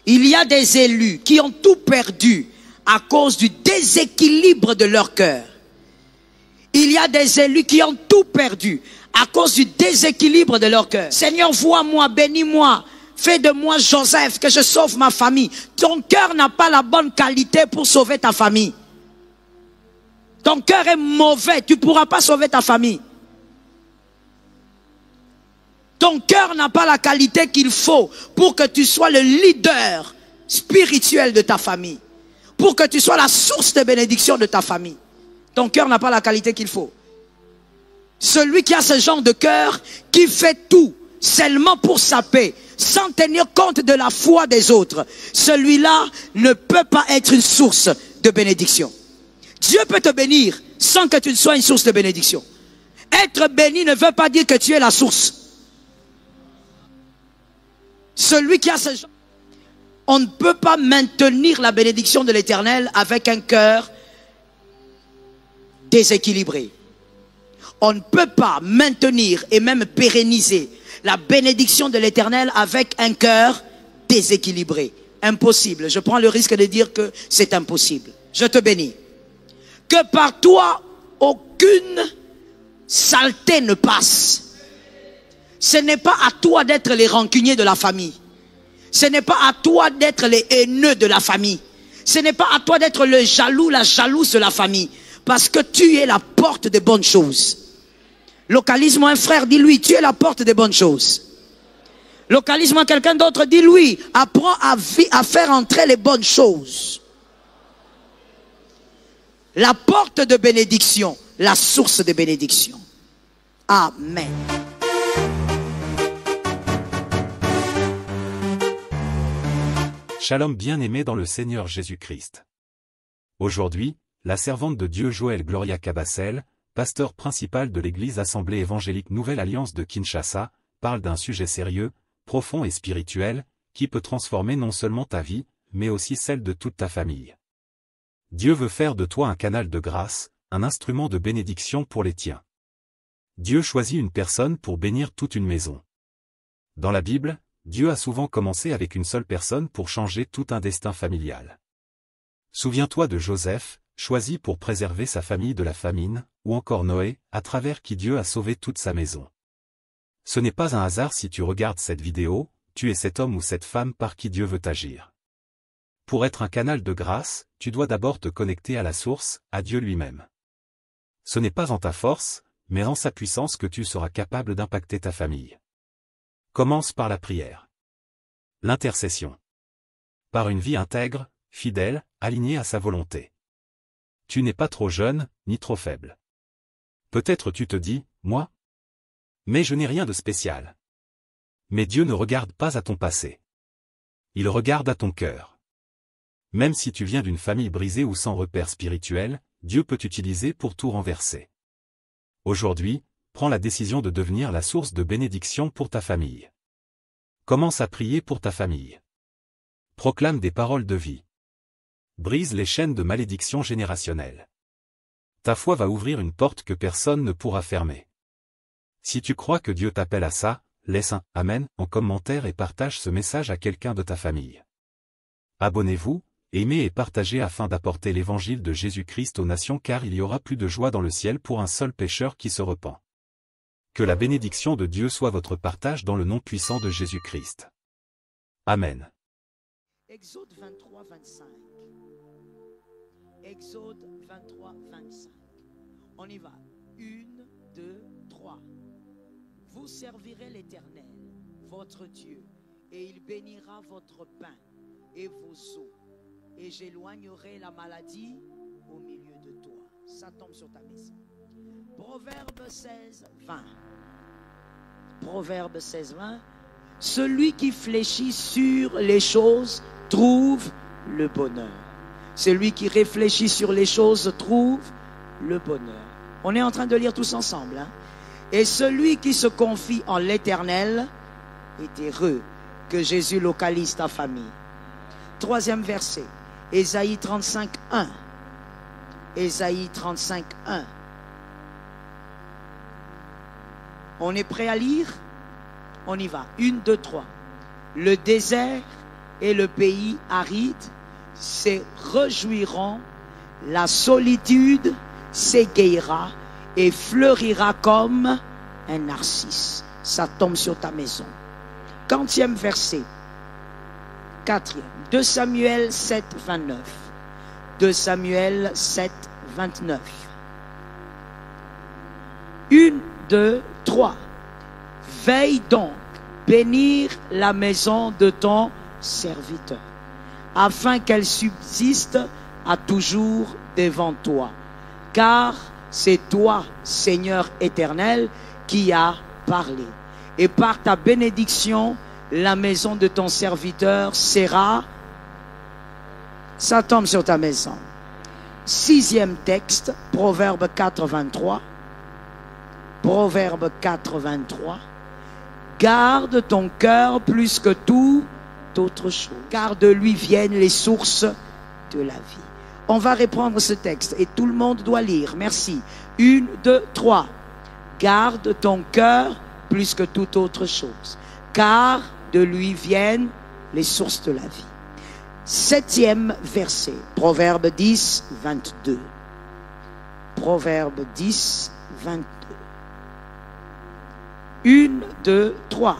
Il y a des élus qui ont tout perdu à cause du déséquilibre de leur cœur. Il y a des élus qui ont tout perdu à cause du déséquilibre de leur cœur. Seigneur, vois-moi, bénis-moi, fais de moi Joseph, que je sauve ma famille. Ton cœur n'a pas la bonne qualité pour sauver ta famille. Ton cœur est mauvais, tu ne pourras pas sauver ta famille. Ton cœur n'a pas la qualité qu'il faut pour que tu sois le leader spirituel de ta famille. Pour que tu sois la source de bénédiction de ta famille. Ton cœur n'a pas la qualité qu'il faut. Celui qui a ce genre de cœur, qui fait tout seulement pour sa paix, sans tenir compte de la foi des autres, celui-là ne peut pas être une source de bénédiction. Dieu peut te bénir sans que tu ne sois une source de bénédiction. Être béni ne veut pas dire que tu es la source. Celui qui a ce genre, on ne peut pas maintenir la bénédiction de l'Éternel avec un cœur déséquilibré. On ne peut pas maintenir et même pérenniser la bénédiction de l'Éternel avec un cœur déséquilibré. Impossible. Je prends le risque de dire que c'est impossible. Je te bénis. Que par toi, aucune saleté ne passe. Ce n'est pas à toi d'être les rancuniers de la famille. Ce n'est pas à toi d'être les haineux de la famille. Ce n'est pas à toi d'être le jaloux, la jalouse de la famille. Parce que tu es la porte des bonnes choses. Localise-moi un frère, dis-lui, tu es la porte des bonnes choses. Localise-moi quelqu'un d'autre, dis-lui, apprends à faire entrer les bonnes choses. La porte de bénédiction, la source de bénédiction. Amen. Shalom bien-aimé dans le Seigneur Jésus-Christ. Aujourd'hui, la servante de Dieu Joëlle Gloria Cabassel, pasteur principal de l'église Assemblée évangélique Nouvelle Alliance de Kinshasa, parle d'un sujet sérieux, profond et spirituel, qui peut transformer non seulement ta vie, mais aussi celle de toute ta famille. Dieu veut faire de toi un canal de grâce, un instrument de bénédiction pour les tiens. Dieu choisit une personne pour bénir toute une maison. Dans la Bible, Dieu a souvent commencé avec une seule personne pour changer tout un destin familial. Souviens-toi de Joseph, choisi pour préserver sa famille de la famine, ou encore Noé, à travers qui Dieu a sauvé toute sa maison. Ce n'est pas un hasard si tu regardes cette vidéo, tu es cet homme ou cette femme par qui Dieu veut agir. Pour être un canal de grâce, tu dois d'abord te connecter à la source, à Dieu lui-même. Ce n'est pas en ta force, mais en sa puissance que tu seras capable d'impacter ta famille. Commence par la prière. L'intercession. Par une vie intègre, fidèle, alignée à sa volonté. Tu n'es pas trop jeune, ni trop faible. Peut-être tu te dis, moi? Mais je n'ai rien de spécial. Mais Dieu ne regarde pas à ton passé. Il regarde à ton cœur. Même si tu viens d'une famille brisée ou sans repère spirituel, Dieu peut t'utiliser pour tout renverser. Aujourd'hui, prends la décision de devenir la source de bénédiction pour ta famille. Commence à prier pour ta famille. Proclame des paroles de vie. Brise les chaînes de malédiction générationnelle. Ta foi va ouvrir une porte que personne ne pourra fermer. Si tu crois que Dieu t'appelle à ça, laisse un « Amen » en commentaire et partage ce message à quelqu'un de ta famille. Abonnez-vous, aimez et partagez afin d'apporter l'évangile de Jésus-Christ aux nations car il y aura plus de joie dans le ciel pour un seul pécheur qui se repent. Que la bénédiction de Dieu soit votre partage dans le nom puissant de Jésus-Christ. Amen. Exode 23, 25. Exode 23, 25. On y va. 1, 2, 3. Vous servirez l'Éternel, votre Dieu, et il bénira votre pain et vos eaux. Et j'éloignerai la maladie au milieu de toi. Ça tombe sur ta maison. Proverbe 16, 20. Proverbe 16, 20. Celui qui fléchit sur les choses trouve le bonheur. Celui qui réfléchit sur les choses trouve le bonheur. On est en train de lire tous ensemble. Hein? Et celui qui se confie en l'Éternel est heureux. Que Jésus localise ta famille. Troisième verset. Ésaïe 35, 1. Ésaïe 35, 1. On est prêt à lire? On y va. 1, 2, 3. Le désert et le pays aride se réjouiront, la solitude s'égayera et fleurira comme un narcisse. Ça tombe sur ta maison. 40e verset. 4e. 2 Samuel 7, 29. 2 Samuel 7, 29. 1, 2, 3. Veille donc bénir la maison de ton serviteur, afin qu'elle subsiste à toujours devant toi. Car c'est toi, Seigneur éternel, qui as parlé. Et par ta bénédiction, la maison de ton serviteur sera... Ça tombe sur ta maison. 6e texte, Proverbe 4, 23. Proverbe 4, 23. Garde ton cœur plus que toute autre chose, car de lui viennent les sources de la vie. On va reprendre ce texte et tout le monde doit lire. Merci. 1, 2, 3. Garde ton cœur plus que toute autre chose, car de lui viennent les sources de la vie. 7e verset, Proverbe 10, 22. Proverbe 10, 22. 1, 2, 3.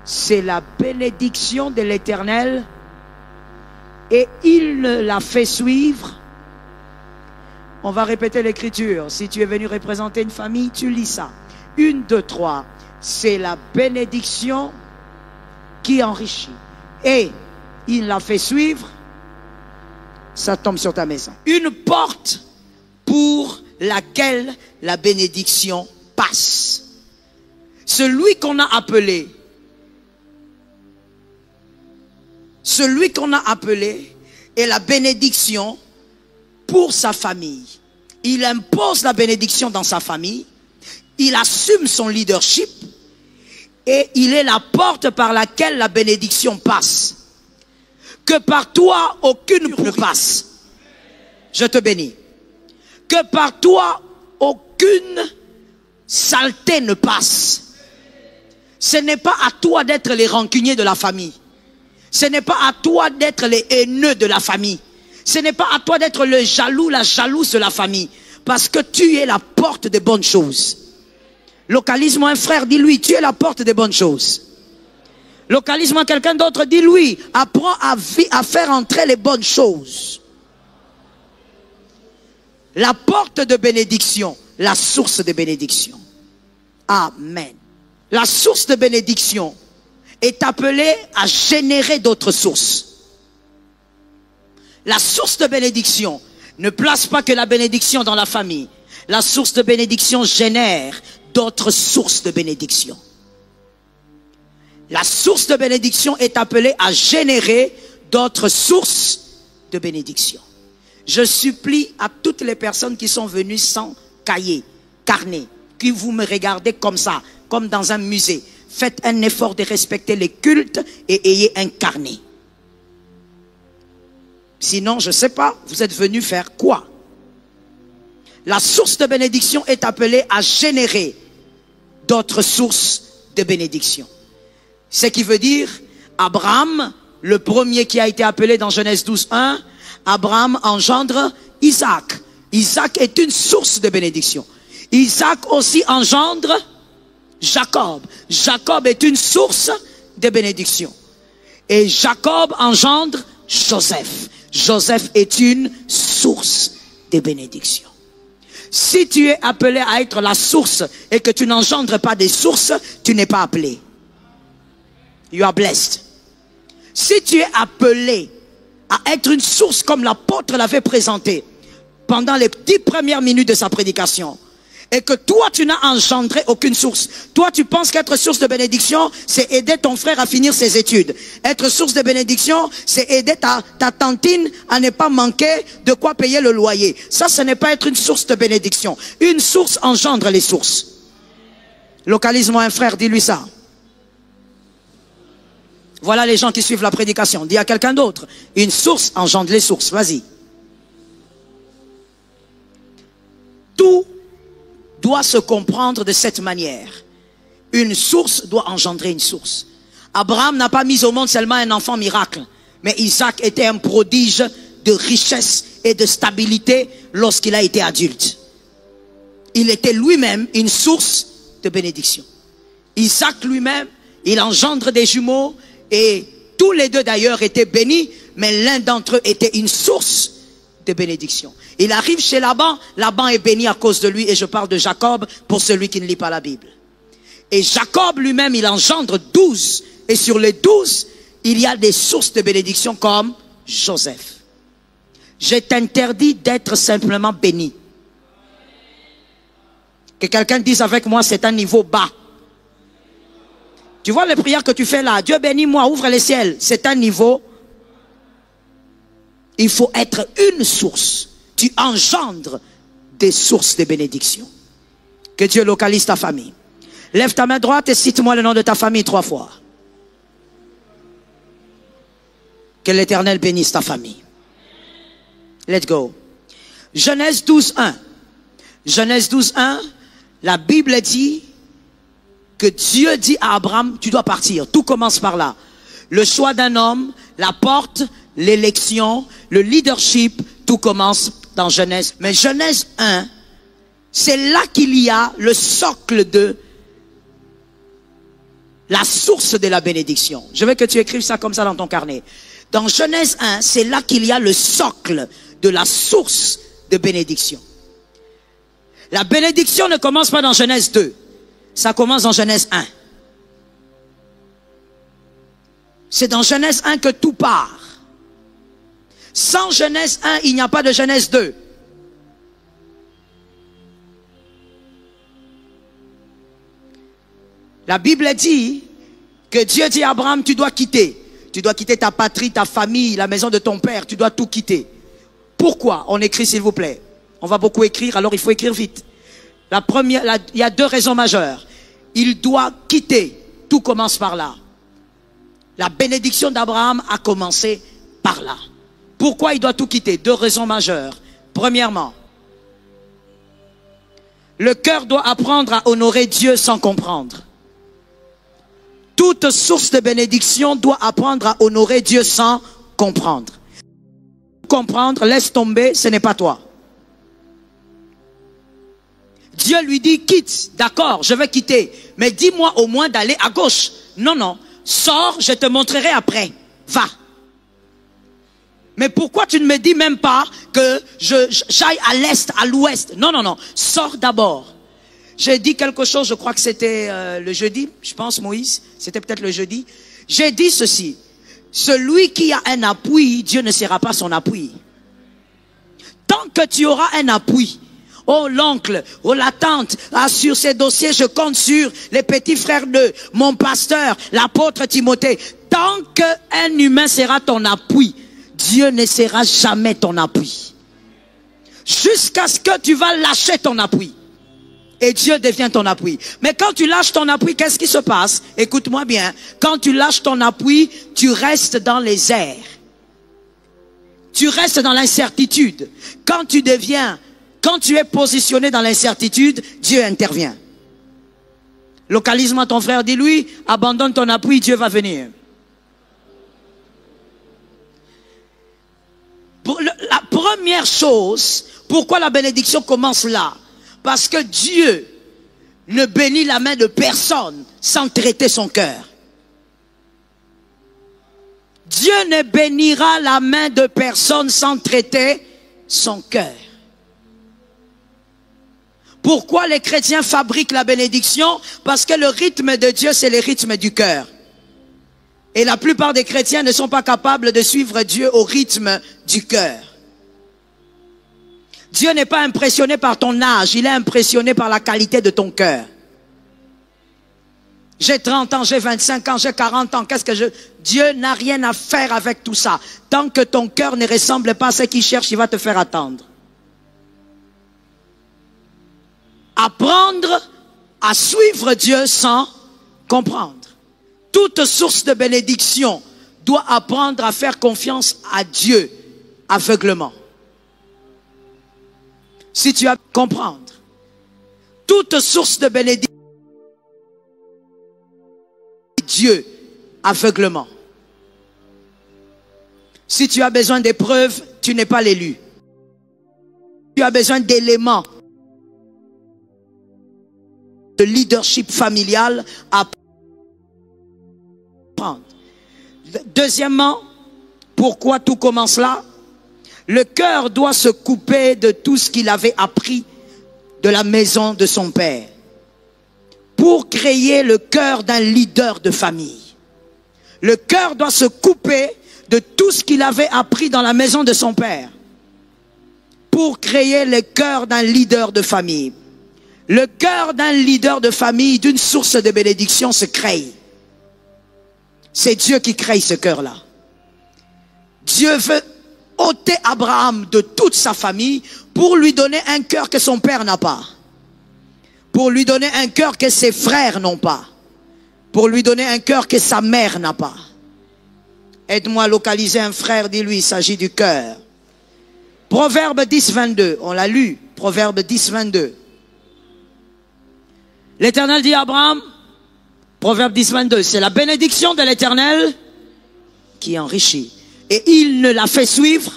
C'est la bénédiction de l'Éternel et il la fait suivre. On va répéter l'écriture. Si tu es venu représenter une famille, tu lis ça. 1, 2, 3. C'est la bénédiction qui enrichit. Et il la fait suivre. Ça tombe sur ta maison. Une porte pour laquelle la bénédiction passe. Celui qu'on a appelé, est la bénédiction pour sa famille. Il impose la bénédiction dans sa famille, il assume son leadership et il est la porte par laquelle la bénédiction passe. Que par toi, aucune ne passe. Je te bénis. Que par toi, aucune saleté ne passe. Ce n'est pas à toi d'être les rancuniers de la famille. Ce n'est pas à toi d'être les haineux de la famille. Ce n'est pas à toi d'être le jaloux, la jalouse de la famille. Parce que tu es la porte des bonnes choses. Localise-moi un frère, dis-lui, tu es la porte des bonnes choses. Localise-moi quelqu'un d'autre, dis-lui, apprends à faire entrer les bonnes choses. La porte de bénédiction, la source de bénédiction. Amen. La source de bénédiction est appelée à générer d'autres sources. La source de bénédiction ne place pas que la bénédiction dans la famille. La source de bénédiction génère d'autres sources de bénédiction. La source de bénédiction est appelée à générer d'autres sources de bénédiction. Je supplie à toutes les personnes qui sont venues sans cahier, carnet, que vous me regardez comme ça, comme dans un musée. Faites un effort de respecter les cultes et ayez un carnet. Sinon, je ne sais pas, vous êtes venus faire quoi? La source de bénédiction est appelée à générer d'autres sources de bénédiction. Ce qui veut dire, Abraham, le premier qui a été appelé dans Genèse 12, 1, Abraham engendre Isaac. Isaac est une source de bénédiction. Isaac aussi engendre Jacob. Jacob est une source de bénédiction. Et Jacob engendre Joseph. Joseph est une source de bénédiction. Si tu es appelé à être la source et que tu n'engendres pas des sources, tu n'es pas appelé. You are blessed. Si tu es appelé à être une source comme l'apôtre l'avait présenté pendant les 10 premières minutes de sa prédication, et que toi tu n'as engendré aucune source, toi tu penses qu'être source de bénédiction c'est aider ton frère à finir ses études, être source de bénédiction c'est aider ta tantine à ne pas manquer de quoi payer le loyer. Ça, ce n'est pas être une source de bénédiction. Une source engendre les sources. Localise-moi un frère, dis-lui ça. Voilà les gens qui suivent la prédication. Dis à quelqu'un d'autre, une source engendre les sources. Vas-y. Tout doit se comprendre de cette manière. Une source doit engendrer une source. Abraham n'a pas mis au monde seulement un enfant miracle. Mais Isaac était un prodige de richesse et de stabilité lorsqu'il a été adulte. Il était lui-même une source de bénédiction. Isaac lui-même, il engendre des jumeaux et tous les deux d'ailleurs étaient bénis, mais l'un d'entre eux était une source de bénédiction. Il arrive chez Laban, Laban est béni à cause de lui, et je parle de Jacob pour celui qui ne lit pas la Bible. Et Jacob lui-même, il engendre 12, et sur les 12, il y a des sources de bénédiction comme Joseph. Je t'interdis d'être simplement béni. Que quelqu'un dise avec moi, c'est un niveau bas. Tu vois les prières que tu fais là, Dieu bénis-moi, ouvre les ciels, c'est un niveau. Il faut être une source. Tu engendres des sources de bénédiction. Que Dieu localise ta famille. Lève ta main droite et cite-moi le nom de ta famille 3 fois. Que l'Éternel bénisse ta famille. Let's go. Genèse 12:1. Genèse 12:1, la Bible dit que Dieu dit à Abraham, tu dois partir. Tout commence par là. Le choix d'un homme, la porte, l'élection, le leadership, tout commence dans Genèse. Mais Genèse 1, c'est là qu'il y a le socle de la source de la bénédiction. Je veux que tu écrives ça comme ça dans ton carnet. Dans Genèse 1, c'est là qu'il y a le socle de la source de bénédiction. La bénédiction ne commence pas dans Genèse 2. Ça commence dans Genèse 1. C'est dans Genèse 1 que tout part. Sans Genèse 1, il n'y a pas de Genèse 2. La Bible dit que Dieu dit à Abraham, tu dois quitter. Tu dois quitter ta patrie, ta famille, la maison de ton père. Tu dois tout quitter. Pourquoi? On écrit s'il vous plaît. On va beaucoup écrire, alors il faut écrire vite. La première, il y a 2 raisons majeures. Il doit quitter. Tout commence par là. La bénédiction d'Abraham a commencé par là. Pourquoi il doit tout quitter? 2 raisons majeures. Premièrement, le cœur doit apprendre à honorer Dieu sans comprendre. Toute source de bénédiction doit apprendre à honorer Dieu sans comprendre. Comprendre, laisse tomber, ce n'est pas toi. Dieu lui dit, quitte, d'accord, je vais quitter, mais dis-moi au moins d'aller à gauche. Non, non, sors, je te montrerai après, va. Mais pourquoi tu ne me dis même pas que j'aille à l'est, à l'ouest? Non, non, non, sors d'abord. J'ai dit quelque chose, je crois que c'était le jeudi, je pense Moïse, c'était peut-être le jeudi. J'ai dit ceci, celui qui a un appui, Dieu ne sera pas son appui. Tant que tu auras un appui, oh l'oncle, oh la tante, ah, sur ces dossiers je compte sur les petits frères de mon pasteur, l'apôtre Timothée. Tant qu'un humain sera ton appui, Dieu ne sera jamais ton appui. Jusqu'à ce que tu vas lâcher ton appui. Et Dieu devient ton appui. Mais quand tu lâches ton appui, qu'est-ce qui se passe? Écoute-moi bien. Quand tu lâches ton appui, tu restes dans les airs. Tu restes dans l'incertitude. Quand tu es positionné dans l'incertitude, Dieu intervient. Localise-moi ton frère, dis-lui, abandonne ton appui, Dieu va venir. La première chose, pourquoi la bénédiction commence là? Parce que Dieu ne bénit la main de personne sans traiter son cœur. Dieu ne bénira la main de personne sans traiter son cœur. Pourquoi les chrétiens fabriquent la bénédiction? Parce que le rythme de Dieu, c'est le rythme du cœur. Et la plupart des chrétiens ne sont pas capables de suivre Dieu au rythme du cœur. Dieu n'est pas impressionné par ton âge, il est impressionné par la qualité de ton cœur. J'ai 30 ans, j'ai 25 ans, j'ai 40 ans, Dieu n'a rien à faire avec tout ça. Tant que ton cœur ne ressemble pas à ce qu'il cherche, il va te faire attendre. Apprendre à suivre Dieu sans comprendre. Toute source de bénédiction doit apprendre à faire confiance à Dieu aveuglement. Si tu as comprendre, toute source de bénédiction, Dieu aveuglement. Si tu as besoin d'épreuves, tu n'es pas l'élu. Tu as besoin d'éléments de leadership familial à prendre. Deuxièmement, pourquoi tout commence là? Le cœur doit se couper de tout ce qu'il avait appris de la maison de son père pour créer le cœur d'un leader de famille. Le cœur doit se couper de tout ce qu'il avait appris dans la maison de son père pour créer le cœur d'un leader de famille. Le cœur d'un leader de famille, d'une source de bénédiction, se crée. C'est Dieu qui crée ce cœur-là. Dieu veut ôter Abraham de toute sa famille pour lui donner un cœur que son père n'a pas. Pour lui donner un cœur que ses frères n'ont pas. Pour lui donner un cœur que sa mère n'a pas. Aide-moi à localiser un frère, dis-lui, il s'agit du cœur. Proverbe 10, 22, on l'a lu, Proverbe 10, 22. L'Éternel dit à Abraham, Proverbe 10, 22, c'est la bénédiction de l'Éternel qui enrichit. Et il ne l'a fait suivre.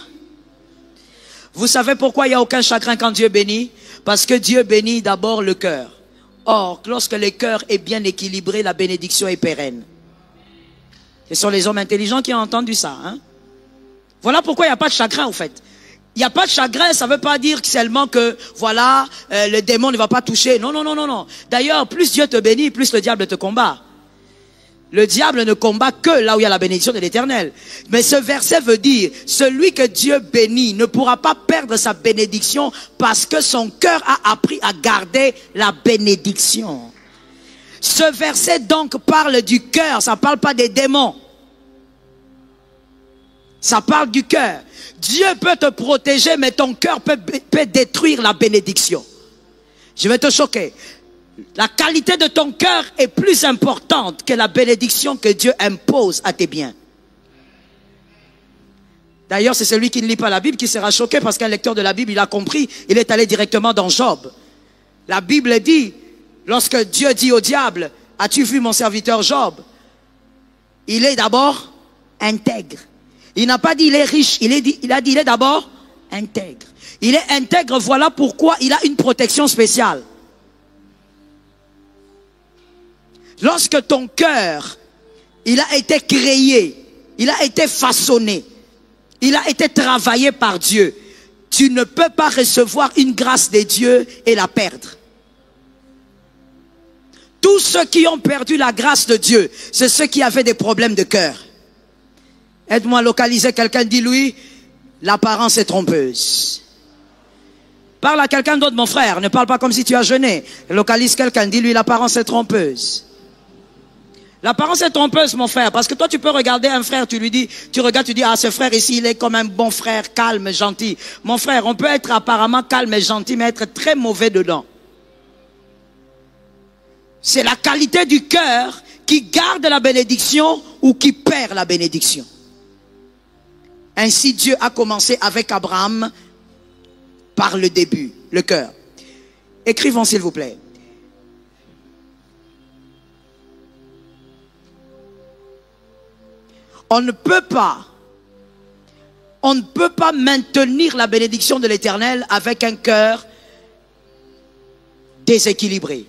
Vous savez pourquoi il n'y a aucun chagrin quand Dieu bénit? Parce que Dieu bénit d'abord le cœur. Or, lorsque le cœur est bien équilibré, la bénédiction est pérenne. Ce sont les hommes intelligents qui ont entendu ça. Hein? Voilà pourquoi il n'y a pas de chagrin en fait. Il n'y a pas de chagrin, ça ne veut pas dire seulement que, voilà, le démon ne va pas toucher. Non, non, non, non, non. D'ailleurs, plus Dieu te bénit, plus le diable te combat. Le diable ne combat que là où il y a la bénédiction de l'Éternel. Mais ce verset veut dire, celui que Dieu bénit ne pourra pas perdre sa bénédiction parce que son cœur a appris à garder la bénédiction. Ce verset donc parle du cœur, ça ne parle pas des démons. Ça parle du cœur. Dieu peut te protéger, mais ton cœur peut détruire la bénédiction. Je vais te choquer. La qualité de ton cœur est plus importante que la bénédiction que Dieu impose à tes biens. D'ailleurs, c'est celui qui ne lit pas la Bible qui sera choqué parce qu'un lecteur de la Bible, il a compris, il est allé directement dans Job. La Bible dit, lorsque Dieu dit au diable, as-tu vu mon serviteur Job? Il est d'abord intègre. Il n'a pas dit il est riche, il a dit il est d'abord intègre. Il est intègre, voilà pourquoi il a une protection spéciale. Lorsque ton cœur, il a été créé, il a été façonné, il a été travaillé par Dieu, tu ne peux pas recevoir une grâce de Dieu et la perdre. Tous ceux qui ont perdu la grâce de Dieu, c'est ceux qui avaient des problèmes de cœur. Aide-moi à localiser quelqu'un, dis-lui, l'apparence est trompeuse. Parle à quelqu'un d'autre, mon frère, ne parle pas comme si tu as jeûné. Localise quelqu'un, dis-lui, l'apparence est trompeuse. L'apparence est trompeuse, mon frère, parce que toi, tu peux regarder un frère, tu lui dis, tu regardes, tu dis, ah, ce frère ici, il est comme un bon frère, calme, gentil. Mon frère, on peut être apparemment calme et gentil, mais être très mauvais dedans. C'est la qualité du cœur qui garde la bénédiction ou qui perd la bénédiction. Ainsi, Dieu a commencé avec Abraham par le début, le cœur. Écrivons, s'il vous plaît. On ne peut pas maintenir la bénédiction de l'Éternel avec un cœur déséquilibré.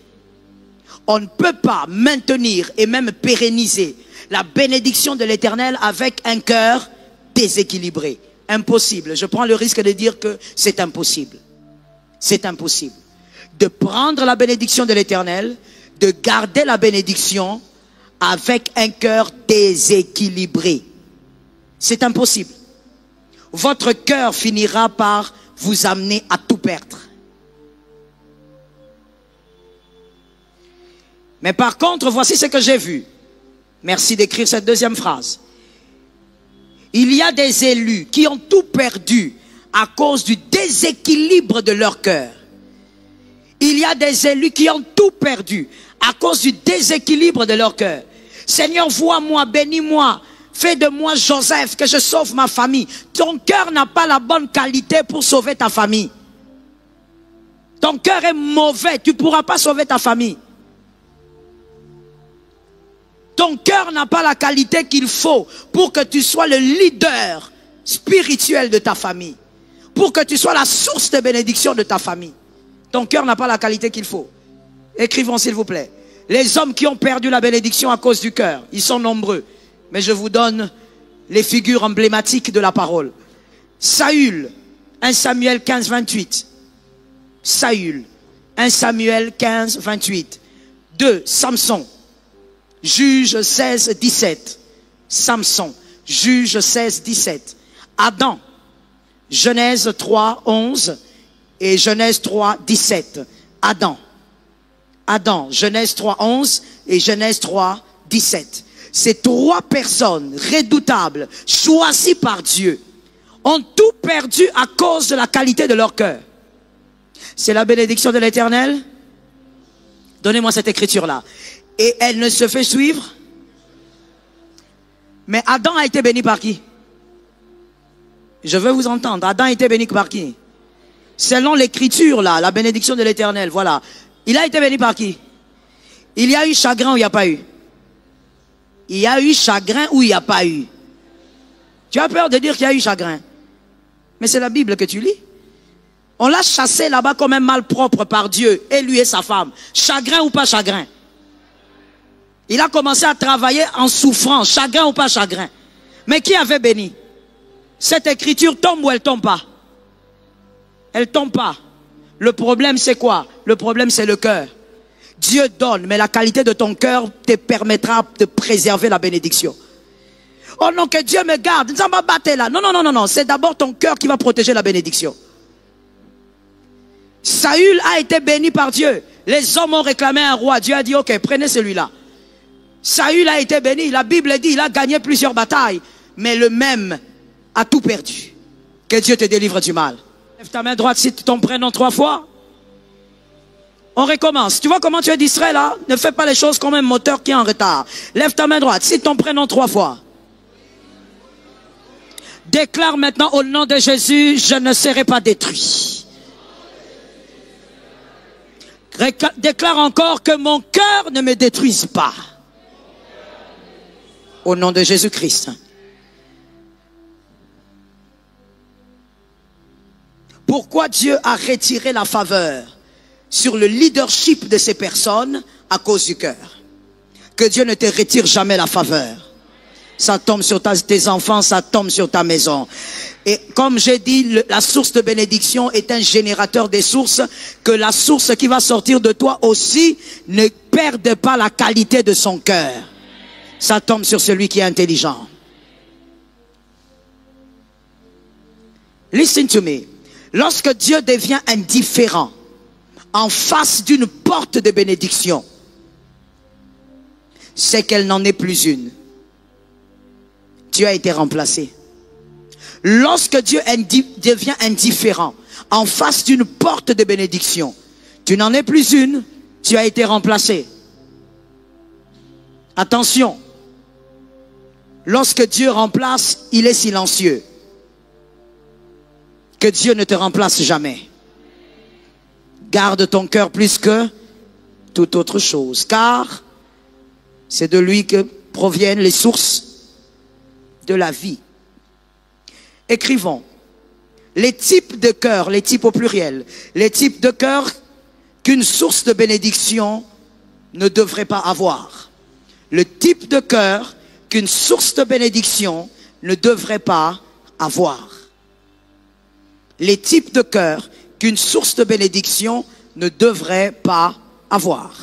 On ne peut pas maintenir et même pérenniser la bénédiction de l'Éternel avec un cœur déséquilibré. Impossible. Je prends le risque de dire que c'est impossible. C'est impossible. De prendre la bénédiction de l'Éternel, de garder la bénédiction avec un cœur déséquilibré. C'est impossible. Votre cœur finira par vous amener à tout perdre. Mais par contre, voici ce que j'ai vu. Merci d'écrire cette deuxième phrase. Il y a des élus qui ont tout perdu à cause du déséquilibre de leur cœur. Il y a des élus qui ont tout perdu à cause du déséquilibre de leur cœur. Seigneur, vois-moi, bénis-moi, fais de moi Joseph, que je sauve ma famille. Ton cœur n'a pas la bonne qualité pour sauver ta famille. Ton cœur est mauvais, tu ne pourras pas sauver ta famille. Ton cœur n'a pas la qualité qu'il faut pour que tu sois le leader spirituel de ta famille, pour que tu sois la source de bénédiction de ta famille. Ton cœur n'a pas la qualité qu'il faut. Écrivons s'il vous plaît. Les hommes qui ont perdu la bénédiction à cause du cœur, ils sont nombreux. Mais je vous donne les figures emblématiques de la parole. Saül, 1 Samuel 15, 28. Saül, 1 Samuel 15, 28. 2. Samson, Juge 16, 17. Samson, Juge 16, 17. Adam, Genèse 3, 11 et Genèse 3, 17. Adam, Genèse 3, 11 et Genèse 3, 17. Ces trois personnes redoutables, choisies par Dieu, ont tout perdu à cause de la qualité de leur cœur. C'est la bénédiction de l'Éternel. Donnez-moi cette écriture-là. Et elle ne se fait suivre. Mais Adam a été béni par qui? Je veux vous entendre. Adam a été béni par qui? Selon l'écriture là, la bénédiction de l'Éternel, voilà. Il a été béni par qui? Il y a eu chagrin ou il n'y a pas eu? Il y a eu chagrin ou il n'y a pas eu? Tu as peur de dire qu'il y a eu chagrin. Mais c'est la Bible que tu lis. On l'a chassé là-bas comme un malpropre par Dieu, et lui et sa femme. Chagrin ou pas chagrin? Il a commencé à travailler en souffrant, chagrin ou pas chagrin? Mais qui avait béni? Cette écriture tombe ou elle tombe pas? Elle tombe pas. Le problème c'est quoi? Le problème c'est le cœur. Dieu donne, mais la qualité de ton cœur te permettra de préserver la bénédiction. Oh non, que Dieu me garde. Non, non, non, non, non. C'est d'abord ton cœur qui va protéger la bénédiction. Saül a été béni par Dieu. Les hommes ont réclamé un roi. Dieu a dit, ok, prenez celui-là. Saül a été béni. La Bible dit, il a gagné plusieurs batailles. Mais le même a tout perdu. Que Dieu te délivre du mal. Lève ta main droite, cite ton prénom 3 fois. On recommence. Tu vois comment tu es distrait là? Ne fais pas les choses comme un moteur qui est en retard. Lève ta main droite, cite ton prénom 3 fois. Déclare maintenant au nom de Jésus, je ne serai pas détruit. Déclare encore que mon cœur ne me détruise pas. Au nom de Jésus-Christ. Pourquoi Dieu a retiré la faveur sur le leadership de ces personnes? À cause du cœur. Que Dieu ne te retire jamais la faveur. Ça tombe sur tes enfants, ça tombe sur ta maison. Et comme j'ai dit, la source de bénédiction est un générateur des sources. Que la source qui va sortir de toi aussi ne perde pas la qualité de son cœur. Ça tombe sur celui qui est intelligent. Listen to me. Lorsque Dieu devient indifférent en face d'une porte de bénédiction, c'est qu'elle n'en est plus une. Tu as été remplacé. Lorsque Dieu devient indifférent en face d'une porte de bénédiction, tu n'en es plus une, tu as été remplacé. Attention, lorsque Dieu remplace, il est silencieux. Que Dieu ne te remplace jamais. Garde ton cœur plus que toute autre chose, car c'est de lui que proviennent les sources de la vie. Écrivons les types de cœur, les types au pluriel, les types de cœur qu'une source de bénédiction ne devrait pas avoir. Le type de cœur qu'une source de bénédiction ne devrait pas avoir. Les types de cœur qu'une source de bénédiction ne devrait pas avoir.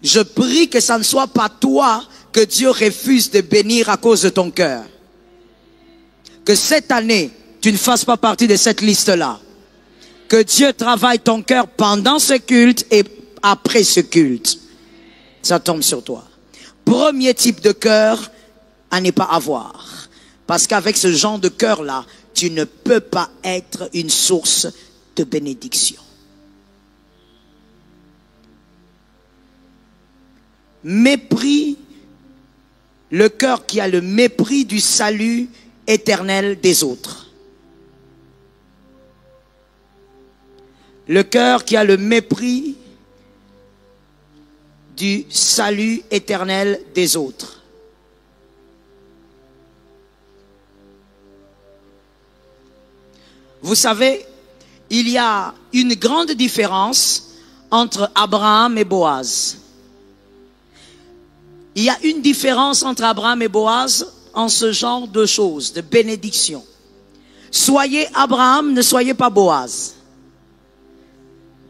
Je prie que ça ne soit pas toi que Dieu refuse de bénir à cause de ton cœur. Que cette année, tu ne fasses pas partie de cette liste-là. Que Dieu travaille ton cœur pendant ce culte et après ce culte. Ça tombe sur toi. Premier type de cœur à ne pas avoir. Parce qu'avec ce genre de cœur-là, tu ne peux pas être une source de bénédiction. Mépris, le cœur qui a le mépris du salut éternel des autres. Le cœur qui a le mépris du salut éternel des autres. Vous savez, il y a une grande différence entre Abraham et Boaz. Il y a une différence entre Abraham et Boaz en ce genre de choses, de bénédiction. Soyez Abraham, ne soyez pas Boaz.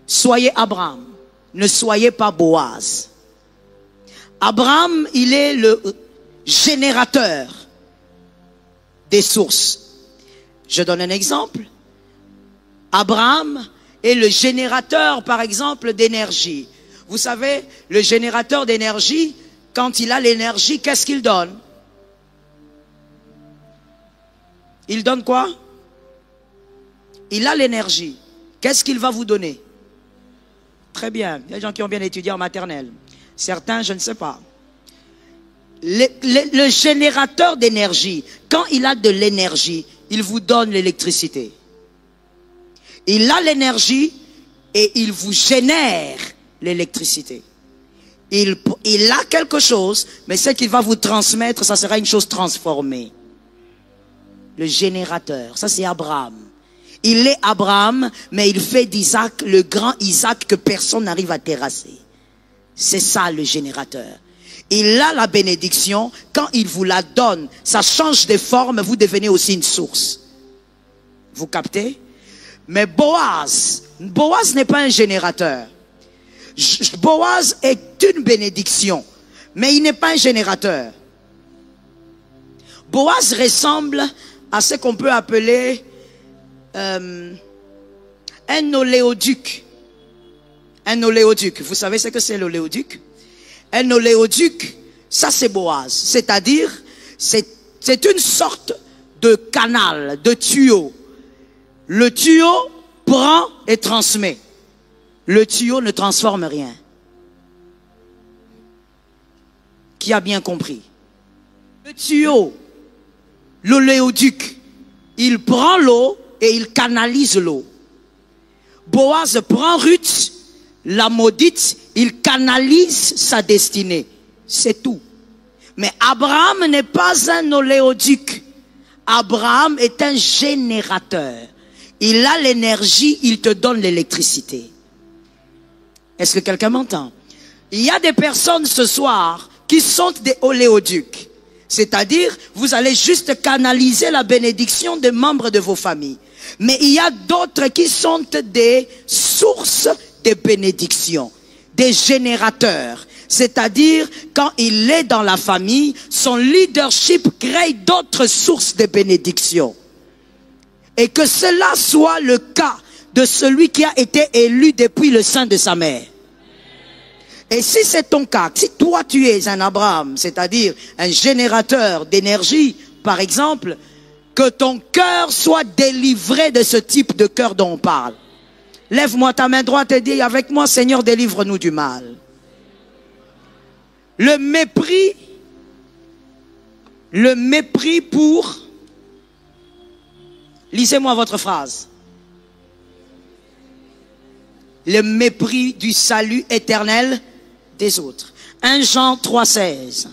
Soyez Abraham, ne soyez pas Boaz. Abraham, il est le générateur des sources. Je donne un exemple. Abraham est le générateur, par exemple, d'énergie. Vous savez, le générateur d'énergie, quand il a l'énergie, qu'est-ce qu'il donne? Il donne quoi? Il a l'énergie. Qu'est-ce qu'il va vous donner? Très bien. Il y a des gens qui ont bien étudié en maternelle. Certains, je ne sais pas. Le générateur d'énergie, quand il a de l'énergie, il vous donne l'électricité. Il a l'énergie et il vous génère l'électricité. Il a quelque chose, mais ce qu'il va vous transmettre, ça sera une chose transformée. Le générateur, ça c'est Abraham. Il est Abraham, mais il fait d'Isaac le grand Isaac que personne n'arrive à terrasser. C'est ça le générateur. Il a la bénédiction, quand il vous la donne, ça change de forme, vous devenez aussi une source. Vous captez? Mais Boaz n'est pas un générateur. Boaz est une bénédiction, mais il n'est pas un générateur. Boaz ressemble à ce qu'on peut appeler un oléoduc. Un oléoduc. Vous savez ce que c'est l'oléoduc? Un oléoduc, ça c'est Boaz. C'est-à-dire, c'est une sorte de canal, de tuyau. Le tuyau prend et transmet. Le tuyau ne transforme rien. Qui a bien compris? Le tuyau, l'oléoduc, il prend l'eau et il canalise l'eau. Boaz prend Ruth, la maudite, il canalise sa destinée. C'est tout. Mais Abraham n'est pas un oléoduc. Abraham est un générateur. Il a l'énergie, il te donne l'électricité. Est-ce que quelqu'un m'entend? Il y a des personnes ce soir qui sont des oléoducs. C'est-à-dire, vous allez juste canaliser la bénédiction des membres de vos familles. Mais il y a d'autres qui sont des sources de bénédiction, des générateurs. C'est-à-dire, quand il est dans la famille, son leadership crée d'autres sources de bénédiction. Et que cela soit le cas de celui qui a été élu depuis le sein de sa mère. Et si c'est ton cas, si toi tu es un Abraham, c'est-à-dire un générateur d'énergie, par exemple, que ton cœur soit délivré de ce type de cœur dont on parle. Lève-moi ta main droite et dis avec moi, Seigneur, délivre-nous du mal. Le mépris pour... Lisez-moi votre phrase. Le mépris du salut éternel des autres. 1 Jean 3,16.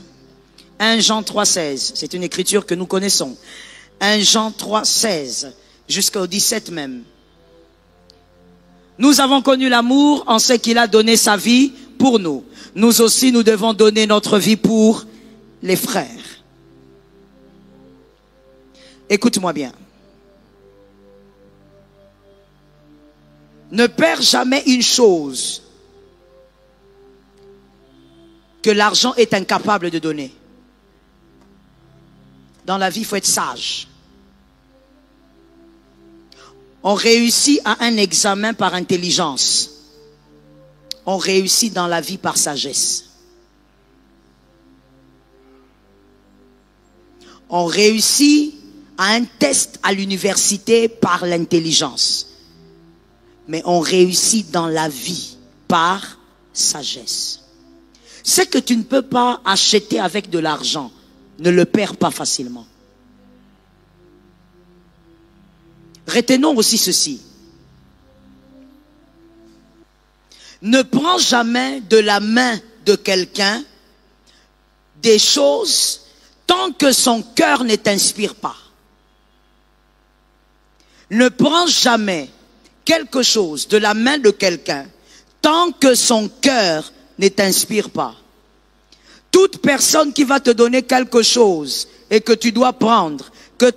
1 Jean 3,16. C'est une écriture que nous connaissons. 1 Jean 3,16. Jusqu'au 17 même. Nous avons connu l'amour en ce qu'il a donné sa vie pour nous. Nous aussi, nous devons donner notre vie pour les frères. Écoute-moi bien. Ne perds jamais une chose que l'argent est incapable de donner. Dans la vie, il faut être sage. On réussit à un examen par intelligence. On réussit dans la vie par sagesse. On réussit à un test à l'université par l'intelligence. Mais on réussit dans la vie par sagesse. Ce que tu ne peux pas acheter avec de l'argent, ne le perds pas facilement. Retenons aussi ceci. Ne prends jamais de la main de quelqu'un des choses tant que son cœur ne t'inspire pas. Ne prends jamais quelque chose de la main de quelqu'un tant que son cœur ne t'inspire pas. Toute personne qui va te donner quelque chose et que tu dois prendre, que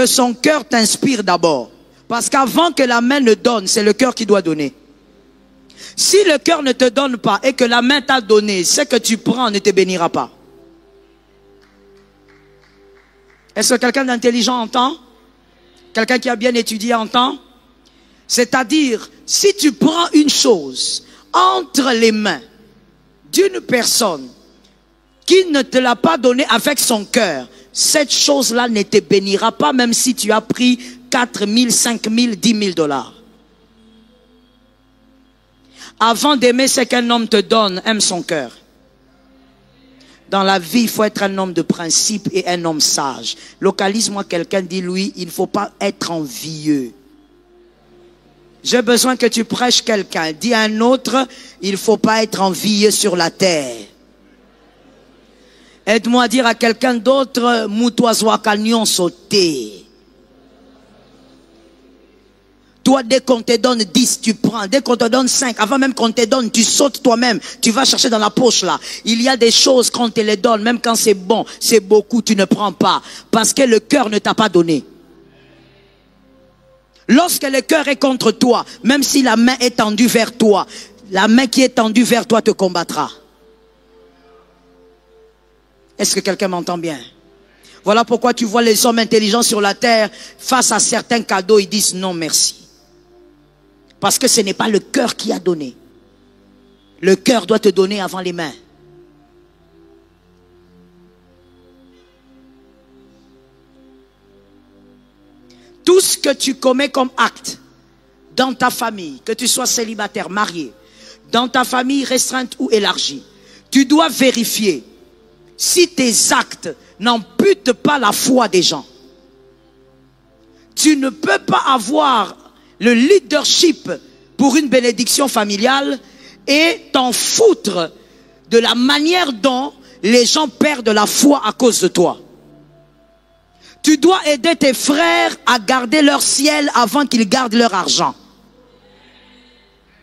son cœur t'inspire d'abord. Parce qu'avant que la main ne donne, c'est le cœur qui doit donner. Si le cœur ne te donne pas et que la main t'a donné, ce que tu prends ne te bénira pas. Est-ce que quelqu'un d'intelligent entend? Quelqu'un qui a bien étudié entend? C'est-à-dire, si tu prends une chose entre les mains d'une personne qui ne te l'a pas donnée avec son cœur, cette chose-là ne te bénira pas, même si tu as pris 4 000, 5 000, 10 000 dollars. Avant d'aimer ce qu'un homme te donne, aime son cœur. Dans la vie, il faut être un homme de principe et un homme sage. Localise-moi quelqu'un, dis-lui, il ne faut pas être envieux. J'ai besoin que tu prêches quelqu'un. Dis à un autre, il ne faut pas être envieux sur la terre. Aide-moi à dire à quelqu'un d'autre, moutoisois cagnon sauté. Toi, dès qu'on te donne 10, tu prends. Dès qu'on te donne 5, avant même qu'on te donne, tu sautes toi-même. Tu vas chercher dans la poche là. Il y a des choses qu'on te les donne, même quand c'est bon, c'est beaucoup, tu ne prends pas. Parce que le cœur ne t'a pas donné. Lorsque le cœur est contre toi, même si la main est tendue vers toi, la main qui est tendue vers toi te combattra. Est-ce que quelqu'un m'entend bien? Voilà pourquoi tu vois les hommes intelligents sur la terre, face à certains cadeaux, ils disent non merci. Parce que ce n'est pas le cœur qui a donné. Le cœur doit te donner avant les mains. Tout ce que tu commets comme acte dans ta famille, que tu sois célibataire, marié, dans ta famille restreinte ou élargie, tu dois vérifier si tes actes n'amputent pas la foi des gens. Tu ne peux pas avoir le leadership pour une bénédiction familiale et t'en foutre de la manière dont les gens perdent la foi à cause de toi. Tu dois aider tes frères à garder leur ciel avant qu'ils gardent leur argent.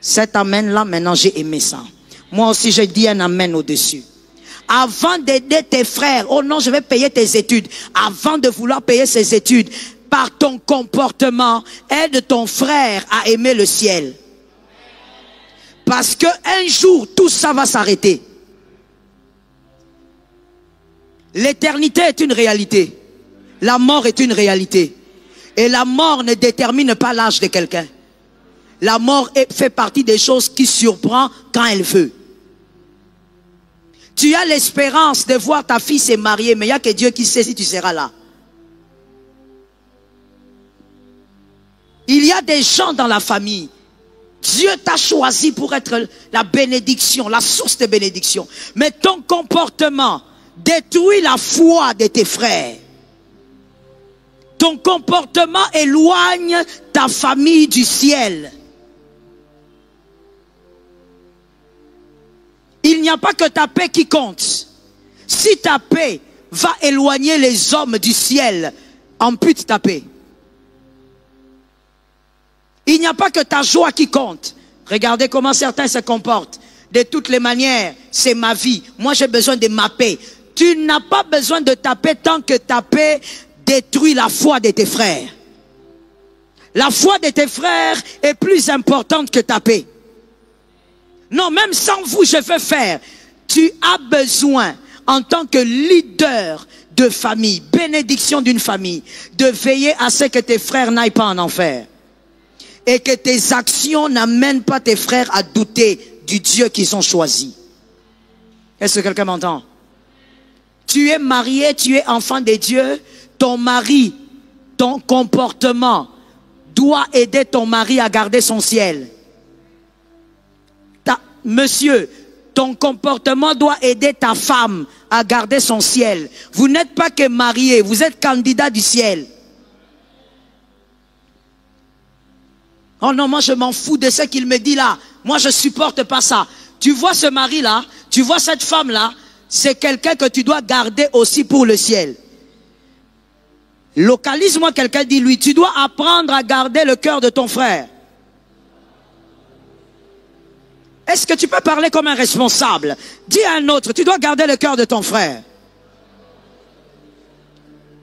Cet amen-là, maintenant j'ai aimé ça. Moi aussi j'ai dit un amen au-dessus. Avant d'aider tes frères, oh non, je vais payer tes études. Avant de vouloir payer ses études, par ton comportement, aide ton frère à aimer le ciel. Parce qu'un jour, tout ça va s'arrêter. L'éternité est une réalité. La mort est une réalité. Et la mort ne détermine pas l'âge de quelqu'un. La mort fait partie des choses qui surprend quand elle veut. Tu as l'espérance de voir ta fille se marier, mais il n'y a que Dieu qui sait si tu seras là. Il y a des gens dans la famille. Dieu t'a choisi pour être la bénédiction, la source de bénédiction. Mais ton comportement détruit la foi de tes frères. Ton comportement éloigne ta famille du ciel. Il n'y a pas que ta paix qui compte. Si ta paix va éloigner les hommes du ciel, ampute ta paix. Il n'y a pas que ta joie qui compte. Regardez comment certains se comportent. De toutes les manières, c'est ma vie. Moi, j'ai besoin de ma paix. Tu n'as pas besoin de ta paix tant que ta paix détruit la foi de tes frères. La foi de tes frères est plus importante que ta paix. Non, même sans vous, je veux faire. Tu as besoin, en tant que leader de famille, bénédiction d'une famille, de veiller à ce que tes frères n'aillent pas en enfer. Et que tes actions n'amènent pas tes frères à douter du Dieu qu'ils ont choisi. Est-ce que quelqu'un m'entend? Tu es marié, tu es enfant de Dieu. Ton mari, ton comportement doit aider ton mari à garder son ciel. Monsieur, ton comportement doit aider ta femme à garder son ciel. Vous n'êtes pas que marié, vous êtes candidat du ciel. Oh non, moi je m'en fous de ce qu'il me dit là. Moi je supporte pas ça. Tu vois ce mari là, tu vois cette femme là, c'est quelqu'un que tu dois garder aussi pour le ciel. Localise-moi quelqu'un, dis-lui, tu dois apprendre à garder le cœur de ton frère. Est-ce que tu peux parler comme un responsable? Dis à un autre, tu dois garder le cœur de ton frère.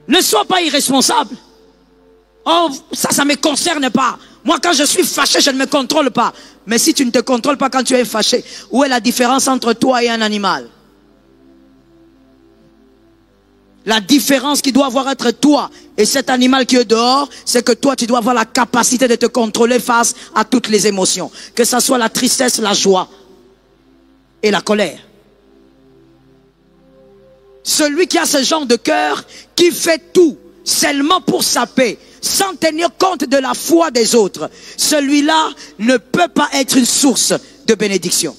Ne sois pas irresponsable. Oh, ça ne me concerne pas. Moi, quand je suis fâché, je ne me contrôle pas. Mais si tu ne te contrôles pas quand tu es fâché, où est la différence entre toi et un animal? La différence qui doit avoir entre toi et cet animal qui est dehors, c'est que toi, tu dois avoir la capacité de te contrôler face à toutes les émotions. Que ce soit la tristesse, la joie et la colère. Celui qui a ce genre de cœur, qui fait tout seulement pour sa paix, sans tenir compte de la foi des autres, celui-là ne peut pas être une source de bénédiction.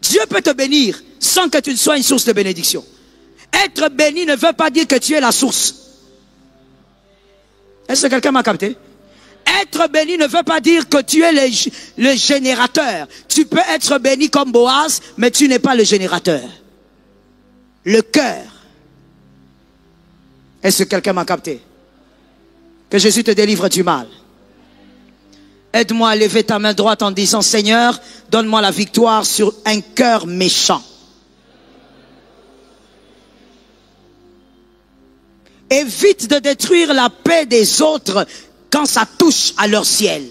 Dieu peut te bénir sans que tu ne sois une source de bénédiction. Être béni ne veut pas dire que tu es la source. Est-ce que quelqu'un m'a capté? Être béni ne veut pas dire que tu es le générateur. Tu peux être béni comme Boaz, mais tu n'es pas le générateur. Le cœur. Est-ce que quelqu'un m'a capté? Que Jésus te délivre du mal. Aide-moi à lever ta main droite en disant, Seigneur, donne-moi la victoire sur un cœur méchant. Évite de détruire la paix des autres quand ça touche à leur ciel.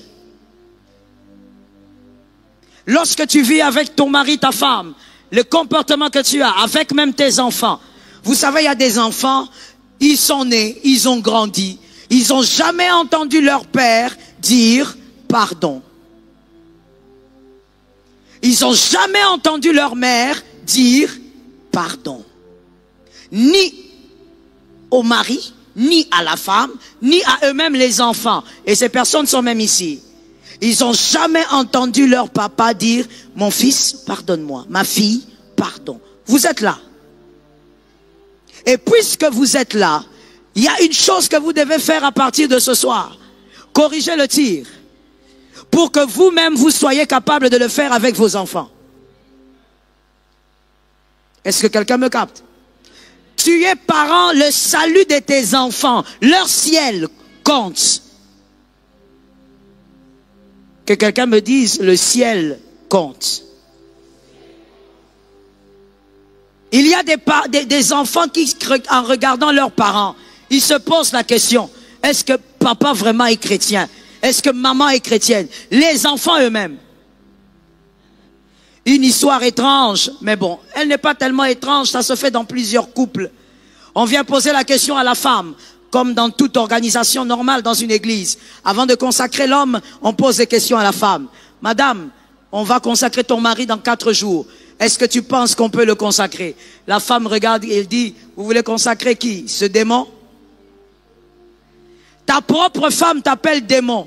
Lorsque tu vis avec ton mari, ta femme, le comportement que tu as, avec même tes enfants. Vous savez, il y a des enfants, ils sont nés, ils ont grandi, ils n'ont jamais entendu leur père dire pardon. Ils n'ont jamais entendu leur mère dire pardon. Ni au mari, ni à la femme, ni à eux-mêmes les enfants. Et ces personnes sont même ici. Ils n'ont jamais entendu leur papa dire, mon fils, pardonne-moi. Ma fille, pardon. Vous êtes là. Et puisque vous êtes là, il y a une chose que vous devez faire à partir de ce soir. Corrigez le tir. Pour que vous-même, vous soyez capable de le faire avec vos enfants. Est-ce que quelqu'un me capte? Tu es parent, le salut de tes enfants, leur ciel compte. Que quelqu'un me dise, le ciel compte. Il y a des enfants qui, en regardant leurs parents, ils se posent la question, est-ce que papa vraiment est chrétien? Est-ce que maman est chrétienne? Les enfants eux-mêmes. Une histoire étrange, mais bon, elle n'est pas tellement étrange, ça se fait dans plusieurs couples. On vient poser la question à la femme, comme dans toute organisation normale dans une église. Avant de consacrer l'homme, on pose des questions à la femme. Madame, on va consacrer ton mari dans 4 jours. Est-ce que tu penses qu'on peut le consacrer? La femme regarde et elle dit, vous voulez consacrer qui? Ce démon? Ta propre femme t'appelle démon.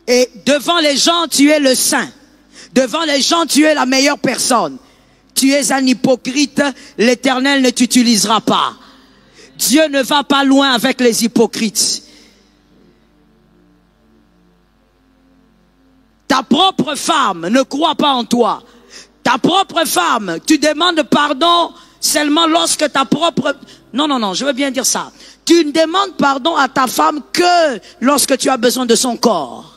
Et devant les gens, tu es le saint. Devant les gens, tu es la meilleure personne. Tu es un hypocrite, l'Éternel ne t'utilisera pas. Dieu ne va pas loin avec les hypocrites. Ta propre femme ne croit pas en toi. Ta propre femme, tu demandes pardon seulement lorsque ta propre... Non, je veux bien dire ça. Tu ne demandes pardon à ta femme que lorsque tu as besoin de son corps.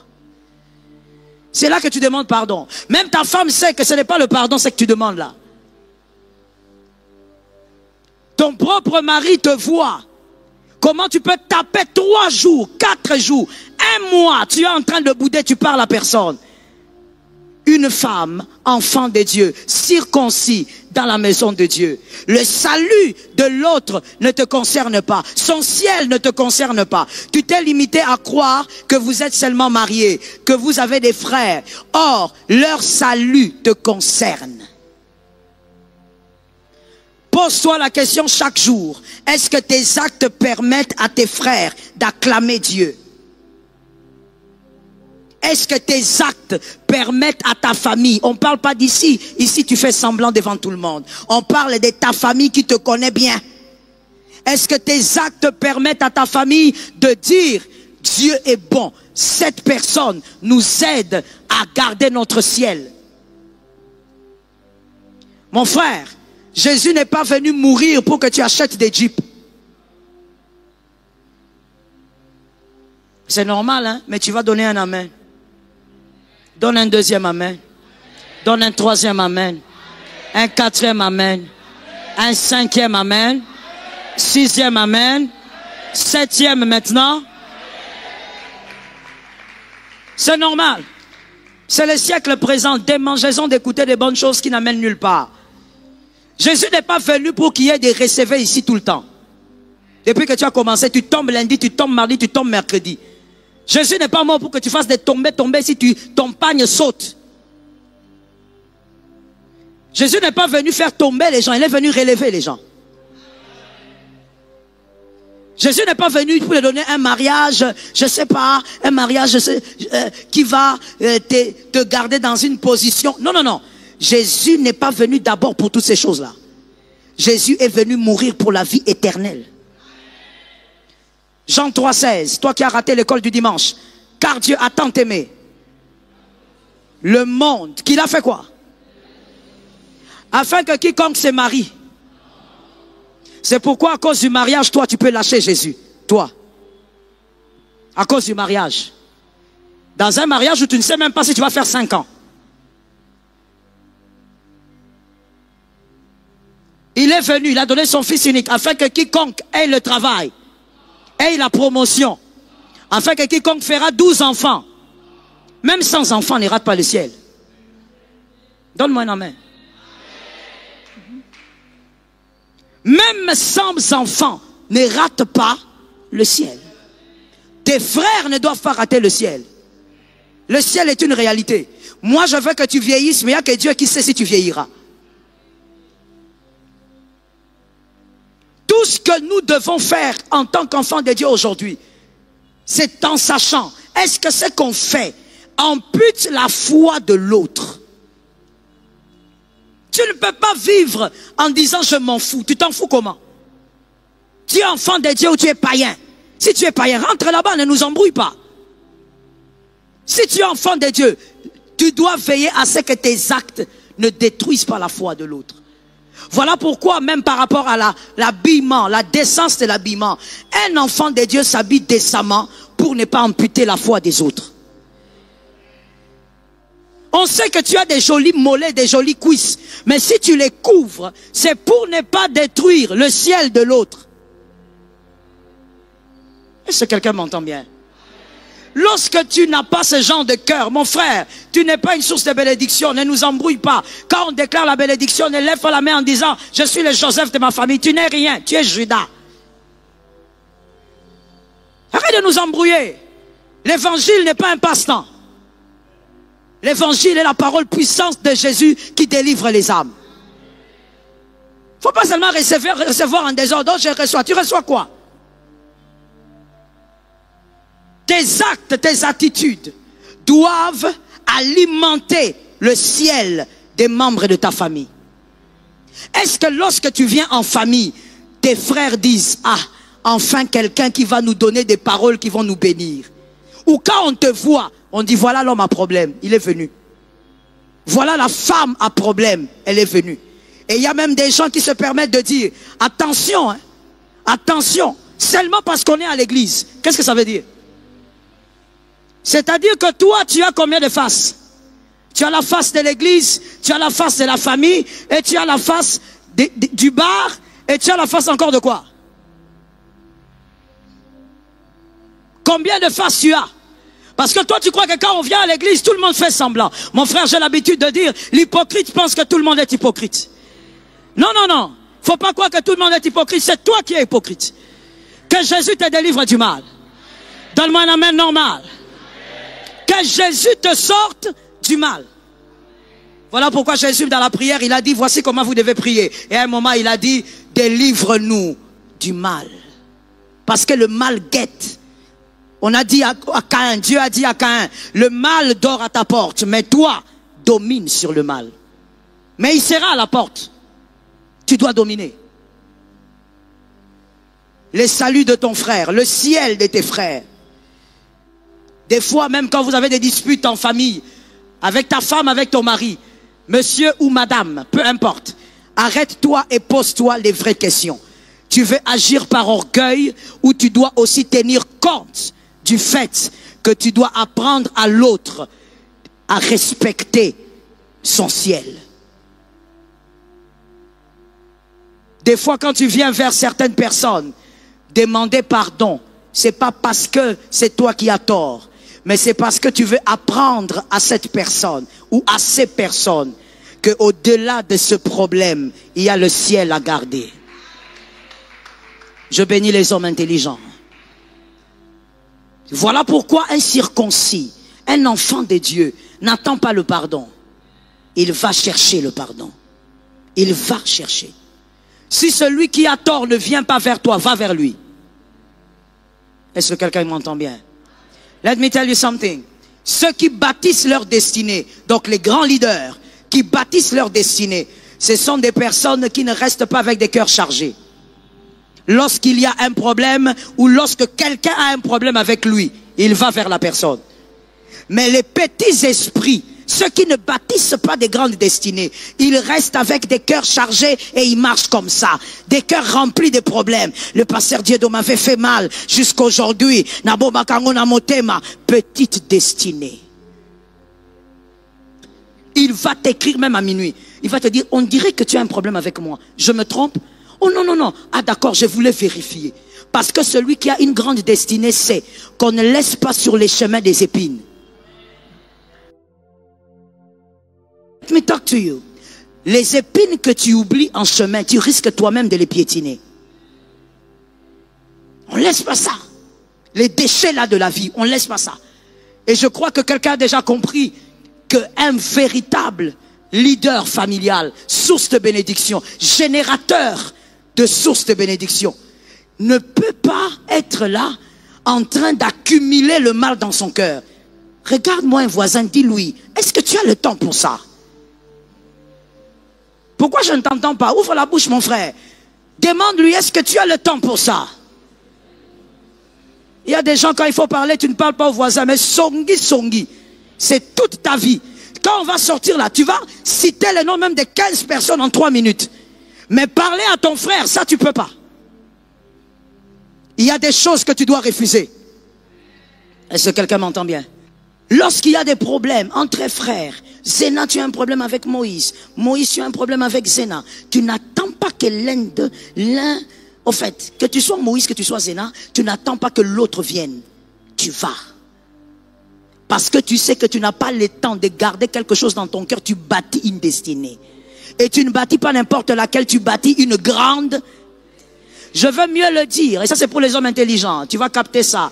C'est là que tu demandes pardon. Même ta femme sait que ce n'est pas le pardon, c'est que tu demandes là. Ton propre mari te voit. Comment tu peux taper 3 jours, 4 jours, 1 mois, tu es en train de bouder, tu parles à personne. Une femme, enfant de Dieu, circoncis dans la maison de Dieu. Le salut de l'autre ne te concerne pas. Son ciel ne te concerne pas. Tu t'es limité à croire que vous êtes seulement mariés, que vous avez des frères. Or, leur salut te concerne. Pose-toi la question chaque jour. Est-ce que tes actes permettent à tes frères d'acclamer Dieu? Est-ce que tes actes permettent à ta famille? On ne parle pas d'ici. Ici, tu fais semblant devant tout le monde. On parle de ta famille qui te connaît bien. Est-ce que tes actes permettent à ta famille de dire Dieu est bon? Cette personne nous aide à garder notre ciel. Mon frère, Jésus n'est pas venu mourir pour que tu achètes des jeeps. C'est normal, hein? Mais tu vas donner un amen. Donne un deuxième amen. Donne un troisième amen. Un quatrième amen. Un cinquième amen. Sixième amen. Septième maintenant. C'est normal. C'est le siècle présent. Démangeaisons d'écouter des bonnes choses qui n'amènent nulle part. Jésus n'est pas venu pour qu'il y ait des recevés ici tout le temps. Depuis que tu as commencé, tu tombes lundi, tu tombes mardi, tu tombes mercredi. Jésus n'est pas mort pour que tu fasses des tomber si ton pagne saute. Jésus n'est pas venu faire tomber les gens, il est venu relever les gens. Jésus n'est pas venu pour te donner un mariage, je sais pas, un mariage qui va te garder dans une position. Non, non, non. Jésus n'est pas venu d'abord pour toutes ces choses-là. Jésus est venu mourir pour la vie éternelle. Jean 3,16, toi qui as raté l'école du dimanche. Car Dieu a tant aimé le monde qu'il a fait quoi? Afin que quiconque se marie. C'est pourquoi à cause du mariage, toi tu peux lâcher Jésus. Toi. À cause du mariage. Dans un mariage où tu ne sais même pas si tu vas faire 5 ans. Il est venu, il a donné son fils unique afin que quiconque ait le travail, ait la promotion, afin que quiconque fera 12 enfants, même sans enfants, ne rate pas le ciel. Donne-moi un amen. Même sans enfants, ne rate pas le ciel. Tes frères ne doivent pas rater le ciel. Le ciel est une réalité. Moi, je veux que tu vieillisses, mais il n'y a que Dieu qui sait si tu vieilliras. Tout ce que nous devons faire en tant qu'enfants de Dieu aujourd'hui, c'est en sachant, est-ce que ce qu'on fait ampute la foi de l'autre? Tu ne peux pas vivre en disant je m'en fous. Tu t'en fous comment? Tu es enfant de Dieu ou tu es païen? Si tu es païen, rentre là-bas, ne nous embrouille pas. Si tu es enfant de Dieu, tu dois veiller à ce que tes actes ne détruisent pas la foi de l'autre. Voilà pourquoi même par rapport à l'habillement, la décence de l'habillement, un enfant de Dieu s'habille décemment pour ne pas amputer la foi des autres. On sait que tu as des jolis mollets, des jolies cuisses, mais si tu les couvres, c'est pour ne pas détruire le ciel de l'autre. Est-ce que quelqu'un m'entend bien? Lorsque tu n'as pas ce genre de cœur, mon frère, tu n'es pas une source de bénédiction, ne nous embrouille pas. Quand on déclare la bénédiction, ne lève pas la main en disant, je suis le Joseph de ma famille. Tu n'es rien, tu es Judas. Arrête de nous embrouiller. L'évangile n'est pas un passe-temps. L'évangile est la parole puissante de Jésus qui délivre les âmes. Il ne faut pas seulement recevoir en désordre. Je reçois. Tu reçois quoi? Tes actes, tes attitudes doivent alimenter le ciel des membres de ta famille. Est-ce que lorsque tu viens en famille, tes frères disent, ah, enfin quelqu'un qui va nous donner des paroles qui vont nous bénir? Ou quand on te voit, on dit, voilà l'homme à problème, il est venu. Voilà la femme à problème, elle est venue. Et il y a même des gens qui se permettent de dire, attention, hein, attention, seulement parce qu'on est à l'église. Qu'est-ce que ça veut dire? C'est-à-dire que toi, tu as combien de faces? Tu as la face de l'église, tu as la face de la famille, et tu as la face du bar, et tu as la face encore de quoi? Combien de faces tu as? Parce que toi, tu crois que quand on vient à l'église, tout le monde fait semblant. Mon frère, j'ai l'habitude de dire, l'hypocrite pense que tout le monde est hypocrite. Non, non, non. Faut pas croire que tout le monde est hypocrite. C'est toi qui es hypocrite. Que Jésus te délivre du mal. Donne-moi un amen normal. Que Jésus te sorte du mal. Voilà pourquoi Jésus, dans la prière, il a dit, voici comment vous devez prier. Et à un moment, il a dit, délivre-nous du mal. Parce que le mal guette. On a dit à Caïn, Dieu a dit à Caïn, le mal dort à ta porte, mais toi, domine sur le mal. Mais il sera à la porte. Tu dois dominer. Les saluts de ton frère, le ciel de tes frères. Des fois, même quand vous avez des disputes en famille, avec ta femme, avec ton mari, monsieur ou madame, peu importe, arrête-toi et pose-toi les vraies questions. Tu veux agir par orgueil ou tu dois aussi tenir compte du fait que tu dois apprendre à l'autre à respecter son ciel. Des fois, quand tu viens vers certaines personnes, demander pardon, c'est pas parce que c'est toi qui as tort, mais c'est parce que tu veux apprendre à cette personne ou à ces personnes que au-delà de ce problème, il y a le ciel à garder. Je bénis les hommes intelligents. Voilà pourquoi un circoncis, un enfant de Dieu, n'attend pas le pardon. Il va chercher le pardon. Il va chercher. Si celui qui a tort ne vient pas vers toi, va vers lui. Est-ce que quelqu'un m'entend bien? Let me tell you something. Ceux qui bâtissent leur destinée, donc les grands leaders qui bâtissent leur destinée, ce sont des personnes qui ne restent pas avec des cœurs chargés. Lorsqu'il y a un problème ou lorsque quelqu'un a un problème avec lui, il va vers la personne. Mais les petits esprits, ceux qui ne bâtissent pas des grandes destinées, ils restent avec des cœurs chargés et ils marchent comme ça. Des cœurs remplis de problèmes. Le pasteur Dieudo m'avait fait mal jusqu'à aujourd'hui. Petite destinée. Il va t'écrire même à minuit. Il va te dire, on dirait que tu as un problème avec moi. Je me trompe? Oh non, non, non. Ah d'accord, je voulais vérifier. Parce que celui qui a une grande destinée sait qu'on ne laisse pas sur les chemins des épines. Let me talk to you. Les épines que tu oublies en chemin, tu risques toi-même de les piétiner. On ne laisse pas ça. Les déchets là de la vie, on ne laisse pas ça. Et je crois que quelqu'un a déjà compris qu'un véritable leader familial, source de bénédiction, générateur de source de bénédiction, ne peut pas être là en train d'accumuler le mal dans son cœur. Regarde-moi un voisin, dis-lui, est-ce que tu as le temps pour ça? Pourquoi je ne t'entends pas? Ouvre la bouche, mon frère. Demande-lui, est-ce que tu as le temps pour ça? Il y a des gens, quand il faut parler, tu ne parles pas au voisin, mais songi, c'est toute ta vie. Quand on va sortir là, tu vas citer le nom même de 15 personnes en 3 minutes. Mais parler à ton frère, ça tu peux pas. Il y a des choses que tu dois refuser. Est-ce que quelqu'un m'entend bien? Lorsqu'il y a des problèmes entre frères, Zéna, tu as un problème avec Moïse. Moïse, tu as un problème avec Zéna. Tu n'attends pas que l'un, au fait, que tu sois Moïse, que tu sois Zéna, tu n'attends pas que l'autre vienne. Tu vas. Parce que tu sais que tu n'as pas le temps de garder quelque chose dans ton cœur. Tu bâtis une destinée. Et tu ne bâtis pas n'importe laquelle, tu bâtis une grande. Je veux mieux le dire, et ça c'est pour les hommes intelligents, tu vas capter ça.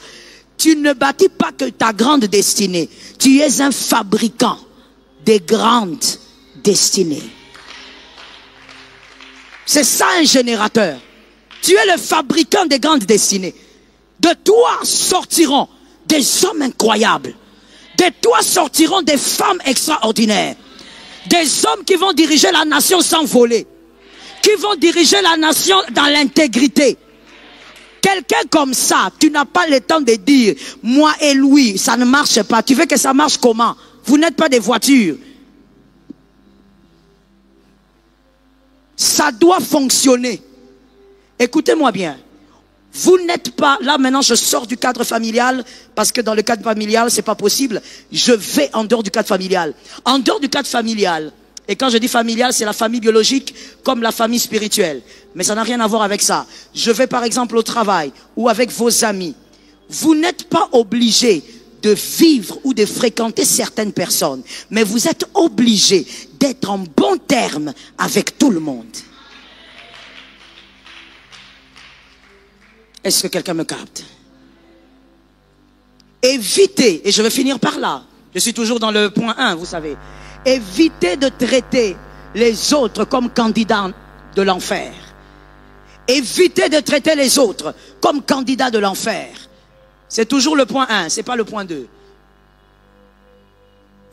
Tu ne bâtis pas que ta grande destinée. Tu es un fabricant des grandes destinées. C'est ça un générateur. Tu es le fabricant des grandes destinées. De toi sortiront des hommes incroyables. De toi sortiront des femmes extraordinaires. Des hommes qui vont diriger la nation sans voler. Qui vont diriger la nation dans l'intégrité. Quelqu'un comme ça, tu n'as pas le temps de dire, moi et lui, ça ne marche pas. Tu veux que ça marche comment? Vous n'êtes pas des voitures. Ça doit fonctionner. Écoutez-moi bien. Vous n'êtes pas, là maintenant je sors du cadre familial, parce que dans le cadre familial, c'est pas possible. Je vais en dehors du cadre familial. En dehors du cadre familial, et quand je dis familial, c'est la famille biologique comme la famille spirituelle. Mais ça n'a rien à voir avec ça. Je vais par exemple au travail ou avec vos amis. Vous n'êtes pas obligé de vivre ou de fréquenter certaines personnes. Mais vous êtes obligé d'être en bon terme avec tout le monde. Est-ce que quelqu'un me capte? Évitez, et je vais finir par là. Je suis toujours dans le point 1, vous savez. Évitez de traiter les autres comme candidats de l'enfer. Évitez de traiter les autres comme candidats de l'enfer. C'est toujours le point 1, c'est pas le point 2.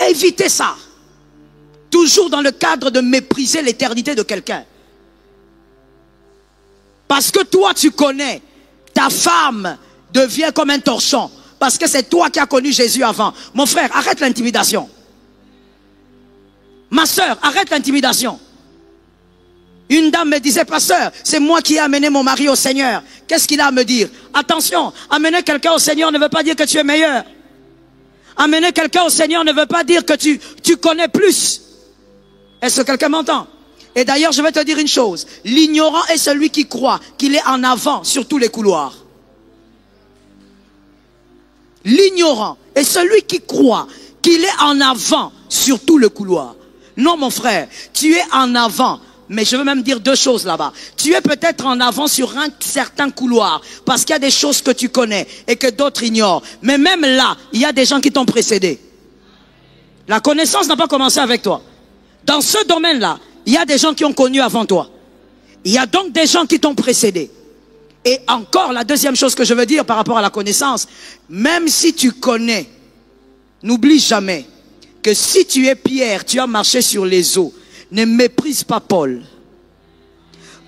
Évitez ça. Toujours dans le cadre de mépriser l'éternité de quelqu'un. Parce que toi tu connais, ta femme devient comme un torchon. Parce que c'est toi qui as connu Jésus avant. Mon frère, arrête l'intimidation. Ma soeur, arrête l'intimidation. Une dame me disait, pasteur, c'est moi qui ai amené mon mari au Seigneur. Qu'est-ce qu'il a à me dire? Attention, amener quelqu'un au Seigneur ne veut pas dire que tu es meilleur. Amener quelqu'un au Seigneur ne veut pas dire que tu connais plus. Est-ce que quelqu'un m'entend? Et d'ailleurs, je vais te dire une chose. L'ignorant est celui qui croit qu'il est en avant sur tous les couloirs. L'ignorant est celui qui croit qu'il est en avant sur tout le couloir. Non, mon frère, tu es en avant. Mais je veux même dire deux choses là-bas. Tu es peut-être en avant sur un certain couloir parce qu'il y a des choses que tu connais et que d'autres ignorent. Mais même là, il y a des gens qui t'ont précédé. La connaissance n'a pas commencé avec toi. Dans ce domaine-là, il y a des gens qui ont connu avant toi. Il y a donc des gens qui t'ont précédé. Et encore, la deuxième chose que je veux dire par rapport à la connaissance, même si tu connais, n'oublie jamais que si tu es Pierre, tu as marché sur les eaux. Ne méprise pas Paul.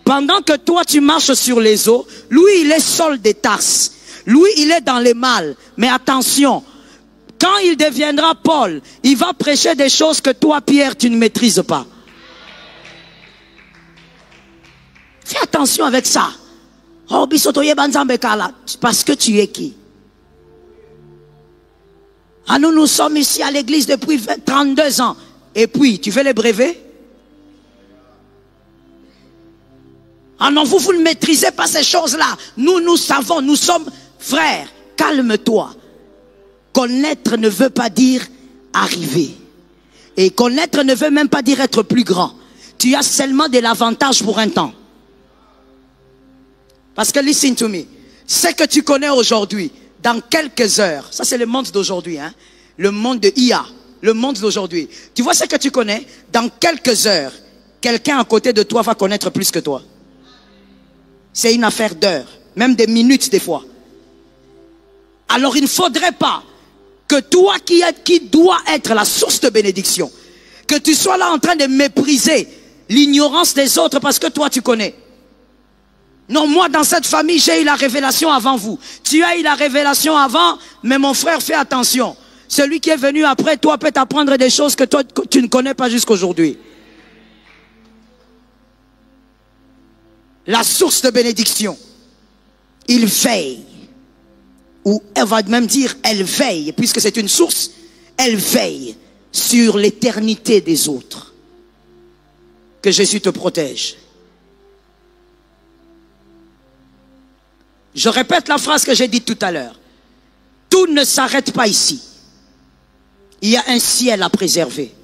Pendant que toi tu marches sur les eaux, lui il est Saul de Tarse. Lui il est dans les mal. Mais attention, quand il deviendra Paul, il va prêcher des choses que toi Pierre tu ne maîtrises pas. Fais attention avec ça. Parce que tu es qui? Ah, nous sommes ici à l'église depuis 32 ans. Et puis, tu fais les brevets? Ah non, vous ne maîtrisez pas ces choses-là. Nous savons, nous sommes frères. Calme-toi. Connaître ne veut pas dire arriver. Et connaître ne veut même pas dire être plus grand. Tu as seulement de l'avantage pour un temps. Parce que listen to me. Ce que tu connais aujourd'hui, dans quelques heures, ça c'est le monde d'aujourd'hui, hein, le monde de IA, le monde d'aujourd'hui. Tu vois ce que tu connais, dans quelques heures, quelqu'un à côté de toi va connaître plus que toi. C'est une affaire d'heures, même des minutes des fois. Alors il ne faudrait pas que toi qui dois être la source de bénédiction, que tu sois là en train de mépriser l'ignorance des autres parce que toi tu connais. Non, moi dans cette famille j'ai eu la révélation avant vous. Tu as eu la révélation avant, mais mon frère fais attention. Celui qui est venu après toi peut t'apprendre des choses que toi tu ne connais pas jusqu'aujourd'hui. La source de bénédiction, il veille. Ou elle va même dire, elle veille, puisque c'est une source, elle veille sur l'éternité des autres. Que Jésus te protège. Je répète la phrase que j'ai dite tout à l'heure. Tout ne s'arrête pas ici. Il y a un ciel à préserver.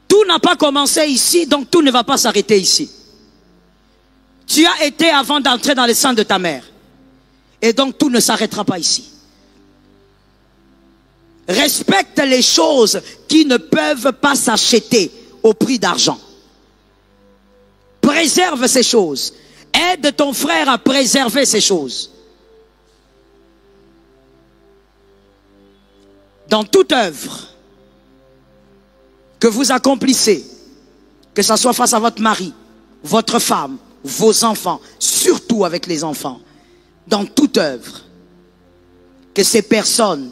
Tout n'a pas commencé ici, donc tout ne va pas s'arrêter ici. Tu as été avant d'entrer dans le sein de ta mère. Et donc tout ne s'arrêtera pas ici. Respecte les choses qui ne peuvent pas s'acheter au prix d'argent. Préserve ces choses. Aide ton frère à préserver ces choses. Dans toute œuvre que vous accomplissez, que ce soit face à votre mari, votre femme, vos enfants, surtout avec les enfants, dans toute œuvre, que ces personnes,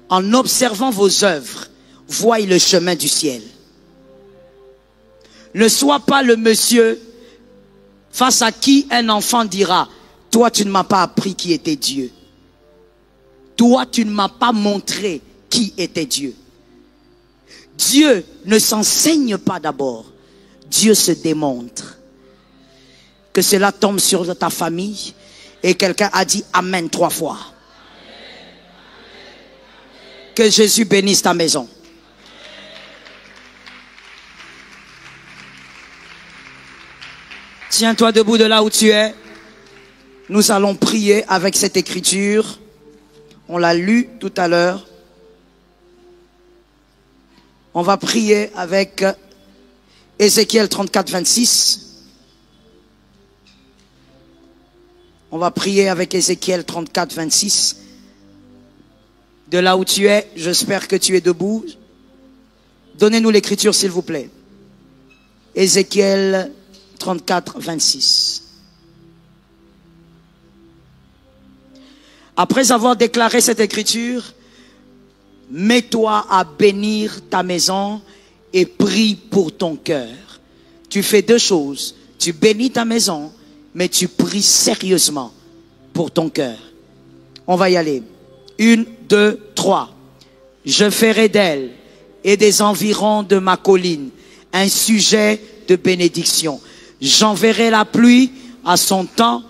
en observant vos œuvres, voient le chemin du ciel. Ne sois pas le monsieur face à qui un enfant dira, toi tu ne m'as pas appris qui était Dieu. Toi tu ne m'as pas montré qui était Dieu. Dieu ne s'enseigne pas d'abord. Dieu se démontre. Que cela tombe sur ta famille. Et quelqu'un a dit Amen 3 fois. Que Jésus bénisse ta maison. Tiens-toi debout de là où tu es. Nous allons prier avec cette écriture. On l'a lu tout à l'heure. On va prier avec Ézéchiel 34, 26. On va prier avec Ézéchiel 34, 26. De là où tu es, j'espère que tu es debout. Donnez-nous l'écriture s'il vous plaît. Ézéchiel 34, 26. Après avoir déclaré cette écriture, mets-toi à bénir ta maison et prie pour ton cœur. Tu fais deux choses. Tu bénis ta maison, mais tu pries sérieusement pour ton cœur. On va y aller. 1, 2, 3. Je ferai d'elle et des environs de ma colline un sujet de bénédiction. J'enverrai la pluie à son temps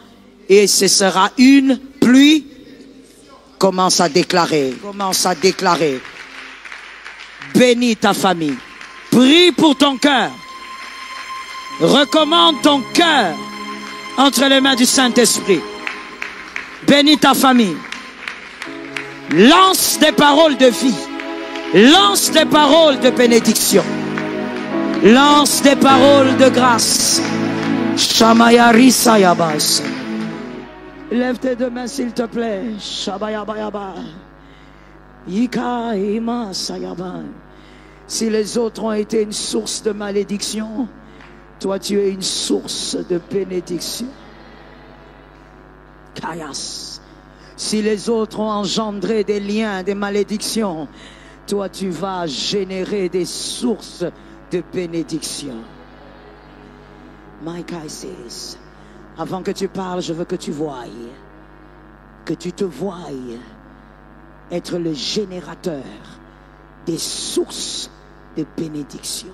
et ce sera une pluie. Commence à déclarer. Commence à déclarer. Bénis ta famille. Prie pour ton cœur. Recommande ton cœur entre les mains du Saint-Esprit. Bénis ta famille. Lance des paroles de vie. Lance des paroles de bénédiction. Lance des paroles de grâce. Shamayari Sayabas. Lève tes deux mains s'il te plaît. Shabayabayaba. Yika Ima Sayaba. Si les autres ont été une source de malédiction, toi tu es une source de bénédiction. Kayas. Si les autres ont engendré des liens, des malédictions, toi tu vas générer des sources de bénédiction. Mike says, avant que tu parles, je veux que tu voies, que tu te voies être le générateur des sources de bénédiction.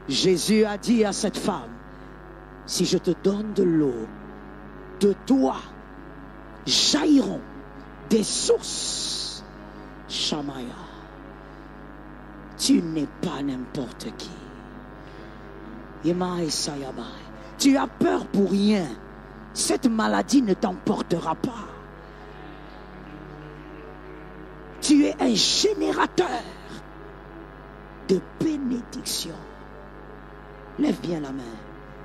Jésus a dit à cette femme, si je te donne de l'eau, de toi jailliront des sources. Shamaya, tu n'es pas n'importe qui. Yema Sayaba, tu as peur pour rien. Cette maladie ne t'emportera pas. Tu es un générateur de bénédiction. Lève bien la main.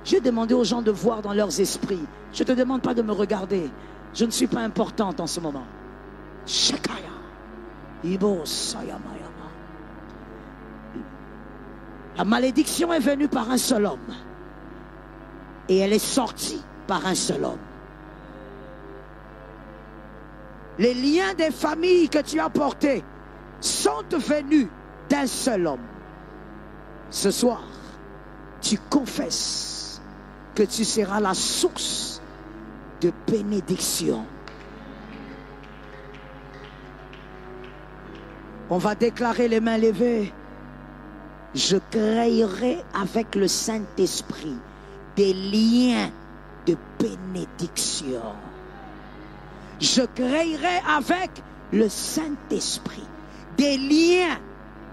J'ai demandé aux gens de voir dans leurs esprits. Je ne te demande pas de me regarder. Je ne suis pas importante en ce moment. Shekaya. Ibo Sayamayama. La malédiction est venue par un seul homme. Et elle est sortie par un seul homme. Les liens des familles que tu as portés sont venus d'un seul homme. Ce soir, tu confesses que tu seras la source de bénédiction. On va déclarer les mains levées. Je créerai avec le Saint-Esprit des liens de bénédiction. Je créerai avec le Saint-Esprit des liens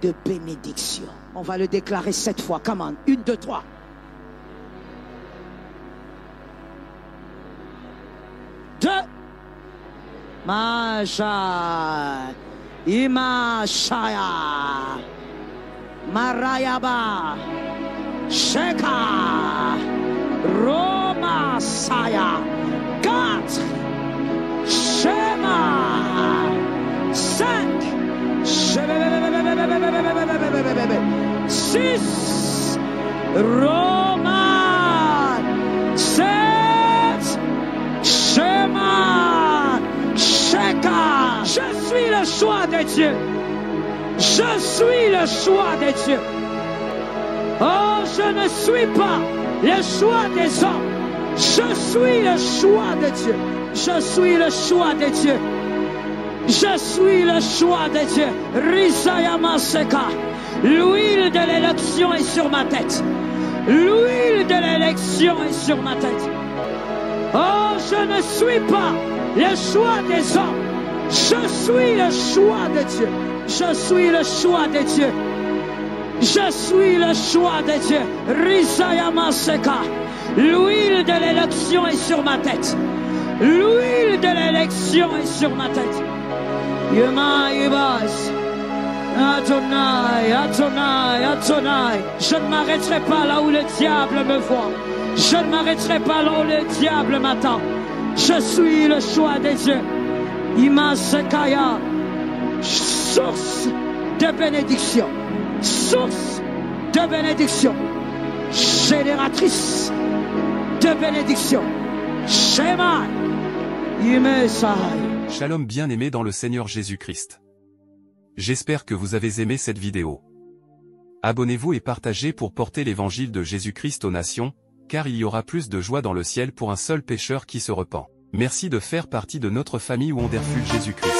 de bénédiction. On va le déclarer 7 fois. Come on. 1, 2, 3. Masha Imashaya Marayaba Sheka Roma Saya 4 Shema 5 6 Roma 7 Shema Sheka. Je suis le choix de Dieu. Je suis le choix de Dieu. Oh, je ne suis pas le choix des hommes. Je suis le choix de Dieu. Je suis le choix de Dieu. Je suis le choix de Dieu. Risayama Seka. L'huile de l'élection est sur ma tête. L'huile de l'élection est sur ma tête. Oh, je ne suis pas le choix des hommes. Je suis le choix de Dieu. Je suis le choix de Dieu. Je suis le choix de Dieu. Risayama Seka. L'huile de l'élection est sur ma tête. L'huile de l'élection est sur ma tête. Yema Ibas. Adonai, Adonai, Adonai. Je ne m'arrêterai pas là où le diable me voit. Je ne m'arrêterai pas là où le diable m'attend. Je suis le choix de Dieu. Ima Sekaya. Source de bénédiction. Source de bénédiction. Génératrice de bénédiction. Shema. Imesai. Shalom bien-aimés dans le Seigneur Jésus-Christ. J'espère que vous avez aimé cette vidéo. Abonnez-vous et partagez pour porter l'évangile de Jésus-Christ aux nations, car il y aura plus de joie dans le ciel pour un seul pécheur qui se repent. Merci de faire partie de notre famille Wonderful Jésus-Christ.